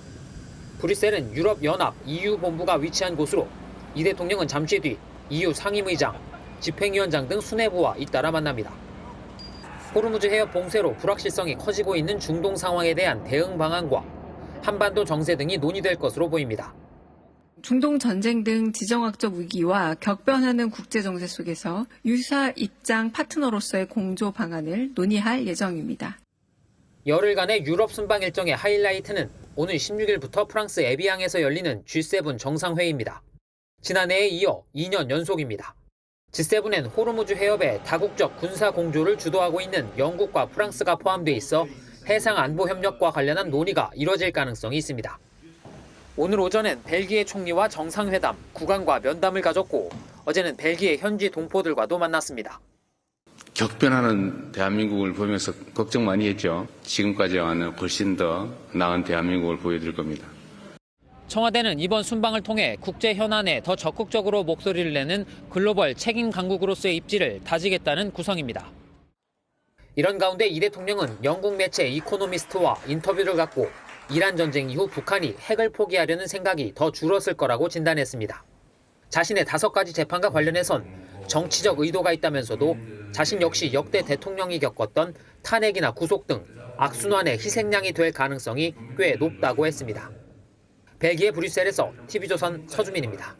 브뤼셀은 유럽연합 EU 본부가 위치한 곳으로 이 대통령은 잠시 뒤 EU 상임의장, 집행위원장 등 수뇌부와 잇따라 만납니다. 호르무즈 해협 봉쇄로 불확실성이 커지고 있는 중동 상황에 대한 대응 방안과 한반도 정세 등이 논의될 것으로 보입니다.
중동 전쟁 등 지정학적 위기와 격변하는 국제 정세 속에서 유사 입장 파트너로서의 공조 방안을 논의할 예정입니다.
열흘간의 유럽 순방 일정의 하이라이트는 오늘 16일부터 프랑스 에비앙에서 열리는 G7 정상회의입니다. 지난해에 이어 2년 연속입니다. G7엔 호르무즈 해협의 다국적 군사 공조를 주도하고 있는 영국과 프랑스가 포함돼 있어 해상 안보 협력과 관련한 논의가 이뤄질 가능성이 있습니다. 오늘 오전엔 벨기에 총리와 정상회담, 국왕과 면담을 가졌고 어제는 벨기에 현지 동포들과도 만났습니다.
격변하는 대한민국을 보면서 걱정 많이 했죠. 지금까지와는 훨씬 더 나은 대한민국을 보여드릴 겁니다.
청와대는 이번 순방을 통해 국제 현안에 더 적극적으로 목소리를 내는 글로벌 책임 강국으로서의 입지를 다지겠다는 구성입니다. 이런 가운데 이 대통령은 영국 매체 이코노미스트와 인터뷰를 갖고 이란 전쟁 이후 북한이 핵을 포기하려는 생각이 더 줄었을 거라고 진단했습니다. 자신의 5가지 재판과 관련해선 정치적 의도가 있다면서도 자신 역시 역대 대통령이 겪었던 탄핵이나 구속 등 악순환의 희생양이 될 가능성이 꽤 높다고 했습니다. 벨기에 브뤼셀에서 TV조선 서주민입니다.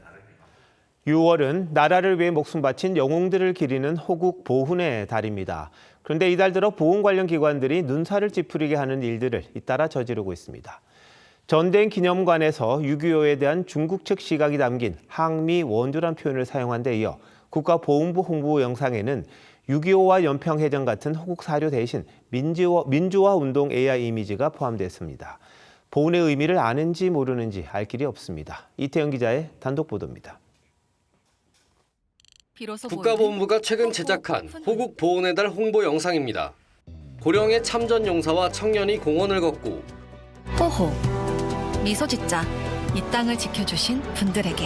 6월은 나라를 위해 목숨 바친 영웅들을 기리는 호국 보훈의 달입니다. 그런데 이달 들어 보훈 관련 기관들이 눈살을 찌푸리게 하는 일들을 잇따라 저지르고 있습니다. 전대행 기념관에서 6.25에 대한 중국 측 시각이 담긴 항미 원조란 표현을 사용한 데 이어 국가보훈부 홍보 영상에는 6.25와 연평해전 같은 호국 사료 대신 민주화 운동 AI 이미지가 포함됐습니다. 보훈의 의미를 아는지 모르는지 알 길이 없습니다. 이태영 기자의 단독 보도입니다.
국가보훈부가 최근 제작한 호국 보훈의 달 홍보 영상입니다. 고령의 참전 용사와 청년이 공원을 걷고
호호, 미소 짓자. 이 땅을 지켜주신 분들에게.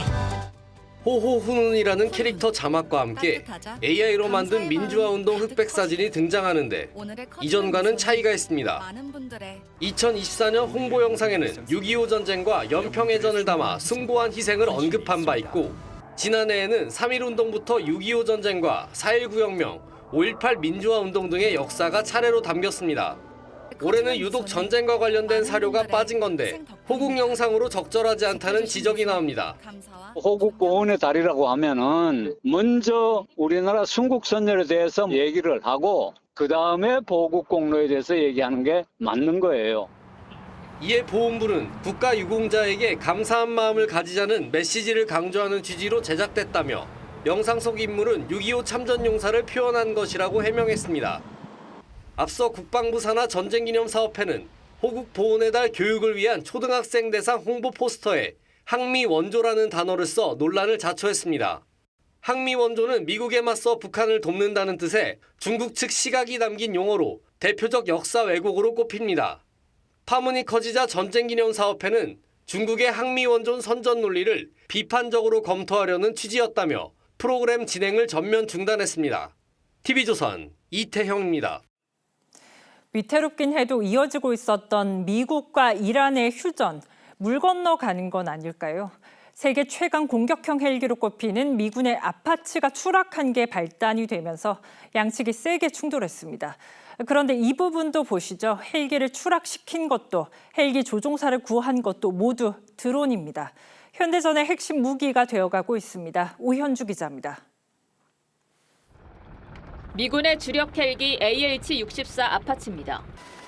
호호 훈훈이라는 캐릭터 자막과 함께 AI로 만든 민주화운동 흑백 사진이 등장하는데 이전과는 차이가 있습니다. 2024년 홍보 영상에는 6.25 전쟁과 연평해전을 담아 숭고한 희생을 언급한 바 있고 지난해에는 3.1운동부터 6.25 전쟁과 4.19 혁명, 5.18 민주화운동 등의 역사가 차례로 담겼습니다. 올해는 유독 전쟁과 관련된 사료가 빠진 건데 호국 영상으로 적절하지 않다는 지적이 나옵니다.
호국 보훈의 달이라고 하면은 먼저 우리나라 순국선열에 대해서 얘기를 하고 그 다음에 보국 공로에 대해서 얘기하는 게 맞는 거예요.
이에 보훈부는 국가 유공자에게 감사한 마음을 가지자는 메시지를 강조하는 취지로 제작됐다며 영상 속 인물은 6.25 참전 용사를 표현한 것이라고 해명했습니다. 앞서 국방부 산하 전쟁기념사업회는 호국 보훈의 달 교육을 위한 초등학생 대상 홍보 포스터에 항미 원조라는 단어를 써 논란을 자초했습니다. 항미 원조는 미국에 맞서 북한을 돕는다는 뜻의 중국 측 시각이 담긴 용어로 대표적 역사 왜곡으로 꼽힙니다. 파문이 커지자 전쟁기념사업회는 중국의 항미 원존 선전 논리를 비판적으로 검토하려는 취지였다며 프로그램 진행을 전면 중단했습니다. TV조선 이태형입니다.
위태롭긴 해도 이어지고 있었던 미국과 이란의 휴전, 물 건너가는 건 아닐까요? 세계 최강 공격형 헬기로 꼽히는 미군의 아파치가 추락한 게 발단이 되면서 양측이 세게 충돌했습니다. 그런데 이 부분도 보시죠. 헬기를 추락시킨 것도 헬기 조종사를 구한 것도 모두 드론입니다. 현대전의 핵심 무기가 되어가고 있습니다. 오현주 기자입니다.
미군의 주력 헬기 AH-64 아파치입니다.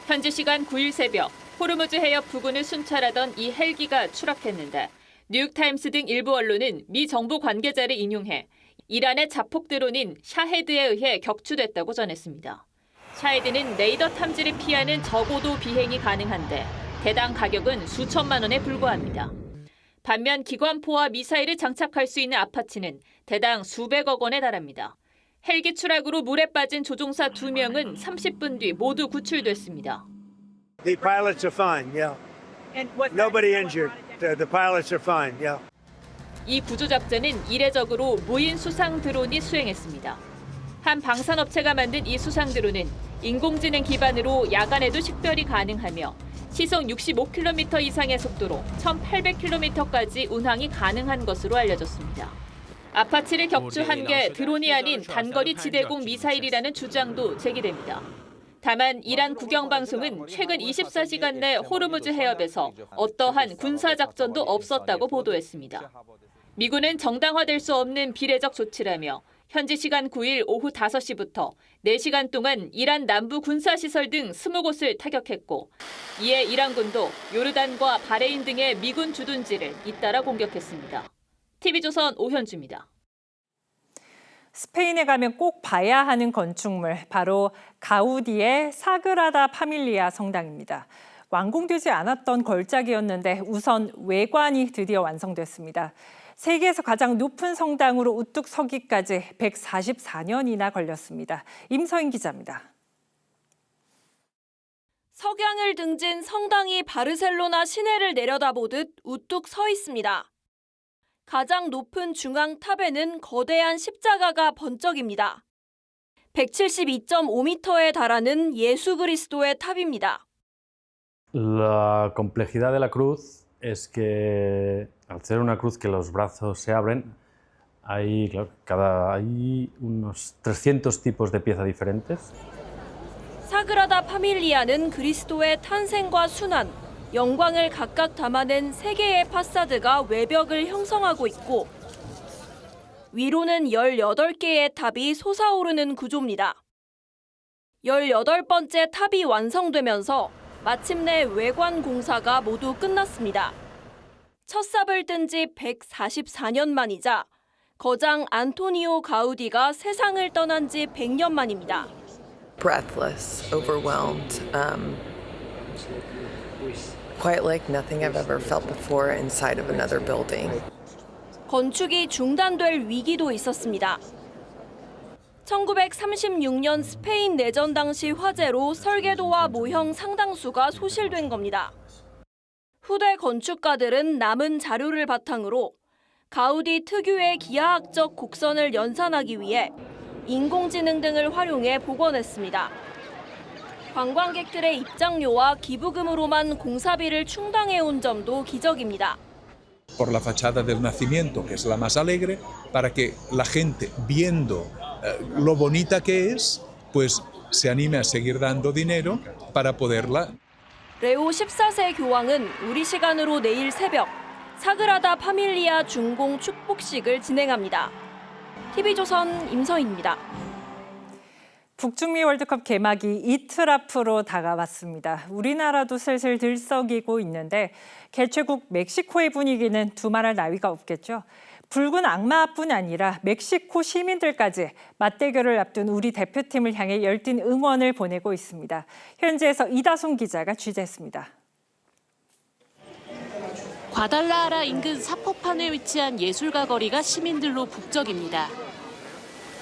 현지 시간 9일 새벽 호르무즈 해협 부근을 순찰하던 이 헬기가 추락했는데 뉴욕타임스 등 일부 언론은 미 정부 관계자를 인용해 이란의 자폭 드론인 샤헤드에 의해 격추됐다고 전했습니다. 샤헤드는 레이더 탐지를 피하는 저고도 비행이 가능한데 대당 가격은 수천만 원에 불과합니다. 반면 기관포와 미사일을 장착할 수 있는 아파치는 대당 수백억 원에 달합니다. 헬기 추락으로 물에 빠진 조종사 2명은 30분 뒤 모두 구출됐습니다.
The pilots are fine, yeah. Nobody injured. The pilots are fine, yeah.
이 구조작전은 이례적으로 무인 수상 드론이 수행했습니다. 한 방산업체가 만든 이 수상 드론은 인공지능 기반으로 야간에도 식별이 가능하며 시속 65km 이상의 속도로 1800km까지 운항이 가능한 것으로 알려졌습니다. 아파치를 격추한 게 드론이 아닌 단거리 지대공 미사일이라는 주장도 제기됩니다. 다만 이란 국영방송은 최근 24시간 내 호르무즈 해협에서 어떠한 군사작전도 없었다고 보도했습니다. 미군은 정당화될 수 없는 비례적 조치라며 현지 시간 9일 오후 5시부터 4시간 동안 이란 남부 군사시설 등 20곳을 타격했고 이에 이란군도 요르단과 바레인 등의 미군 주둔지를 잇따라 공격했습니다. TV조선 오현주입니다.
스페인에 가면 꼭 봐야 하는 건축물, 바로 가우디의 사그라다 파밀리아 성당입니다. 완공되지 않았던 걸작이었는데 우선 외관이 드디어 완성됐습니다. 세계에서 가장 높은 성당으로 우뚝 서기까지 144년이나 걸렸습니다. 임서인 기자입니다.
석양을 등진 성당이 바르셀로나 시내를 내려다보듯 우뚝 서 있습니다. 가장 높은 중앙탑에는 거대한 십자가가 번쩍입니다. 172.5m에 달하는 예수 그리스도의 탑입니다.
La complejidad de la cruz es que al ser una cruz que los brazos se abren, hay unos 300 tipos de piezas diferentes.
사그라다 파밀리아는 그리스도의 탄생과 순환, 영광을 각각 담아낸 3개의 파사드가 외벽을 형성하고 있고 위로는 18개의 탑이 솟아오르는 구조입니다. 18번째 탑이 완성되면서 마침내 외관 공사가 모두 끝났습니다. 첫 삽을 뜬 지 144년 만이자 거장 안토니오 가우디가 세상을 떠난 지 100년 만입니다.
Breathless, overwhelmed, quite like nothing I've ever felt before inside of another building.
건축이 중단될 위기도 있었습니다. 1936년 스페인 내전 당시 화재로 설계도와 모형 상당수가 소실된 겁니다. 후대 건축가들은 남은 자료를 바탕으로 가우디 특유의 기하학적 곡선을 연산하기 위해 인공지능 등을 활용해 복원했습니다. 관광객들의 입장료와 기부금으로만 공사비를 충당해온 점도 기적입니다.
Por la fachada del nacimiento, que es la más alegre, para que la gente, viendo lo bonita que es, pues se anime a seguir dando dinero para poderla.
레오 14세 교황은 우리 시간으로 내일 새벽 사그라다 파밀리아 준공 축복식을 진행합니다. TV조선 임서인입니다.
북중미 월드컵 개막이 이틀 앞으로 다가왔습니다. 우리나라도 슬슬 들썩이고 있는데 개최국 멕시코의 분위기는 두말할 나위가 없겠죠. 붉은 악마뿐 아니라 멕시코 시민들까지 맞대결을 앞둔 우리 대표팀을 향해 열띤 응원을 보내고 있습니다. 현지에서 이다솜 기자가 취재했습니다.
과달라하라 인근 사포판에 위치한 예술가 거리가 시민들로 북적입니다.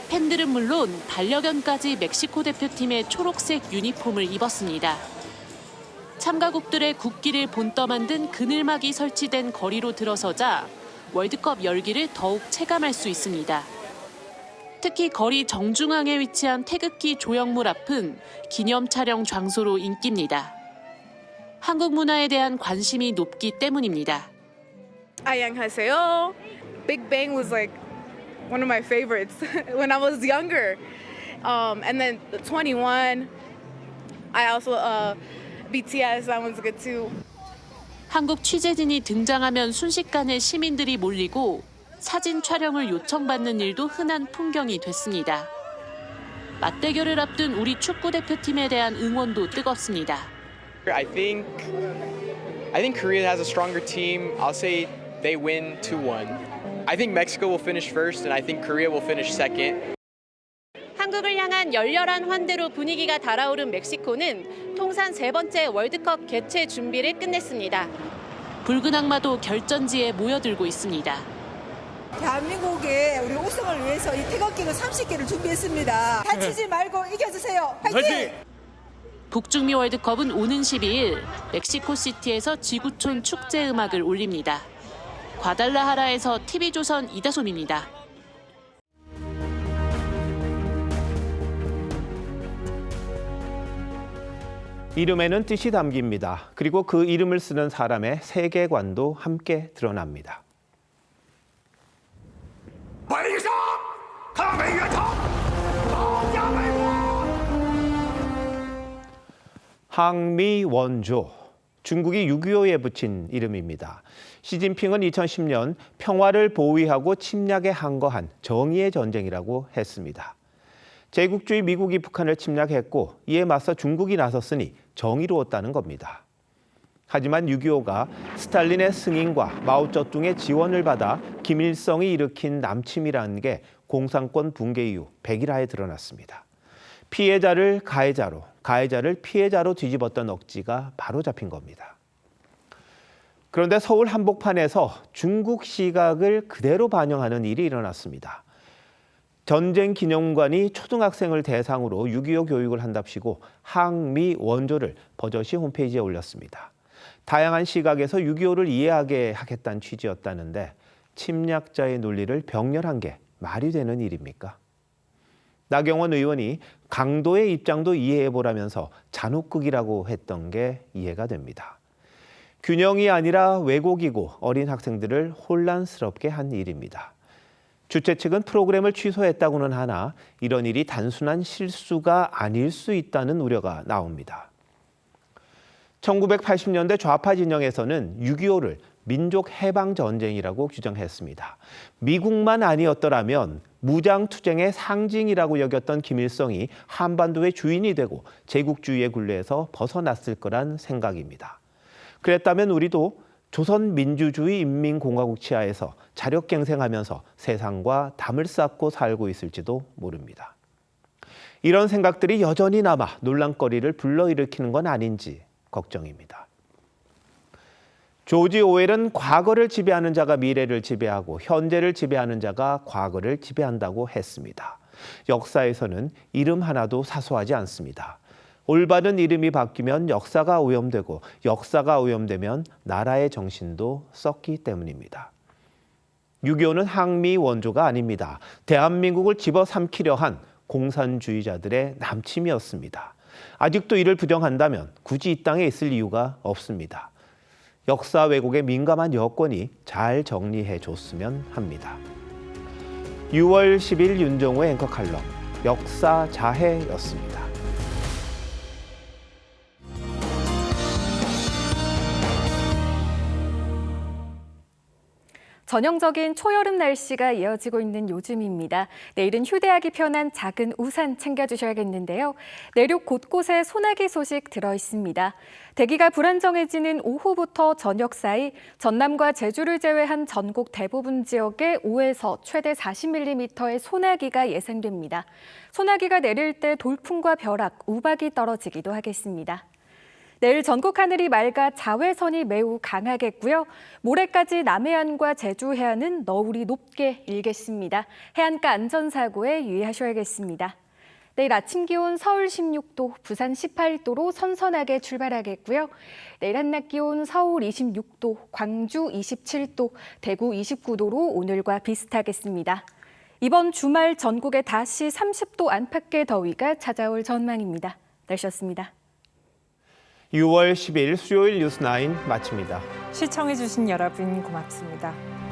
팬들은 물론 반려견까지 멕시코 대표팀의 초록색 유니폼을 입었습니다. 참가국들의 국기를 본떠 만든 그늘막이 설치된 거리로 들어서자 월드컵 열기를 더욱 체감할 수 있습니다. 특히 거리 정중앙에 위치한 태극기 조형물 앞은 기념 촬영 장소로 인기입니다. 한국 문화에 대한 관심이 높기 때문입니다.
안녕하세요. Big Bang was like one of my favorites when I was younger. And then 21, I also BTS, that one's good too.
한국 취재진이 등장하면 순식간에 시민들이 몰리고 사진 촬영을 요청받는 일도 흔한 풍경이 됐습니다. 맞대결을 앞둔 우리 축구 대표팀에 대한 응원도 뜨겁습니다.
I think Korea has a stronger team. I'll say they win 2-1. I think Mexico will finish first and I think Korea will finish second.
한국을 향한 열렬한 환대로 분위기가 달아오른 멕시코는 통산 3번째 월드컵 개최 준비를 끝냈습니다. 붉은 악마도 결전지에 모여들고 있습니다.
대한민국이 우리 우승을 위해서 이 태극기를 30개를 준비했습니다. 다치지 말고 이겨주세요. 화이팅!
북중미 월드컵은 오는 12일 멕시코시티에서 지구촌 축제 음악을 올립니다. 과달라하라에서 TV조선 이다솜입니다.
이름에는 뜻이 담깁니다. 그리고 그 이름을 쓰는 사람의 세계관도 함께 드러납니다. 항미 원조, 중국이 6.25에 붙인 이름입니다. 시진핑은 2010년 평화를 보위하고 침략에 항거한 정의의 전쟁이라고 했습니다. 제국주의 미국이 북한을 침략했고 이에 맞서 중국이 나섰으니 정의로웠다는 겁니다. 하지만 6.25가 스탈린의 승인과 마오쩌둥의 지원을 받아 김일성이 일으킨 남침이라는 게 공산권 붕괴 이후 백일화에 드러났습니다. 피해자를 가해자로, 가해자를 피해자로 뒤집었던 억지가 바로 잡힌 겁니다. 그런데 서울 한복판에서 중국 시각을 그대로 반영하는 일이 일어났습니다. 전쟁 기념관이 초등학생을 대상으로 6.25 교육을 한답시고 항미 원조를 버젓이 홈페이지에 올렸습니다. 다양한 시각에서 6.25를 이해하게 하겠다는 취지였다는데 침략자의 논리를 병렬한 게 말이 되는 일입니까? 나경원 의원이 강도의 입장도 이해해보라면서 잔혹극이라고 했던 게 이해가 됩니다. 균형이 아니라 왜곡이고 어린 학생들을 혼란스럽게 한 일입니다. 주최 측은 프로그램을 취소했다고는 하나 이런 일이 단순한 실수가 아닐 수 있다는 우려가 나옵니다. 1980년대 좌파 진영에서는 6.25를 민족 해방 전쟁이라고 규정했습니다. 미국만 아니었더라면 무장투쟁의 상징이라고 여겼던 김일성이 한반도의 주인이 되고 제국주의의 굴레에서 벗어났을 거란 생각입니다. 그랬다면 우리도 조선민주주의 인민공화국 치하에서 자력갱생하면서 세상과 담을 쌓고 살고 있을지도 모릅니다. 이런 생각들이 여전히 남아 논란거리를 불러일으키는 건 아닌지 걱정입니다. 조지 오웰은 과거를 지배하는 자가 미래를 지배하고 현재를 지배하는 자가 과거를 지배한다고 했습니다. 역사에서는 이름 하나도 사소하지 않습니다. 올바른 이름이 바뀌면 역사가 오염되고 역사가 오염되면 나라의 정신도 썩기 때문입니다. 6.25는 항미 원조가 아닙니다. 대한민국을 집어삼키려 한 공산주의자들의 남침이었습니다. 아직도 이를 부정한다면 굳이 이 땅에 있을 이유가 없습니다. 역사 왜곡에 민감한 여권이 잘 정리해 줬으면 합니다. 6월 10일 윤정호의 앵커 칼럼 역사 자해였습니다.
전형적인 초여름 날씨가 이어지고 있는 요즘입니다. 내일은 휴대하기 편한 작은 우산 챙겨주셔야겠는데요. 내륙 곳곳에 소나기 소식 들어있습니다. 대기가 불안정해지는 오후부터 저녁 사이 전남과 제주를 제외한 전국 대부분 지역에 5에서 최대 40mm의 소나기가 예상됩니다. 소나기가 내릴 때 돌풍과 벼락, 우박이 떨어지기도 하겠습니다. 내일 전국 하늘이 맑아 자외선이 매우 강하겠고요. 모레까지 남해안과 제주 해안은 너울이 높게 일겠습니다. 해안가 안전사고에 유의하셔야겠습니다. 내일 아침 기온 서울 16도, 부산 18도로 선선하게 출발하겠고요. 내일 한낮 기온 서울 26도, 광주 27도, 대구 29도로 오늘과 비슷하겠습니다. 이번 주말 전국에 다시 30도 안팎의 더위가 찾아올 전망입니다. 날씨였습니다.
6월 10일 수요일 뉴스9 마칩니다.
시청해주신 여러분 고맙습니다.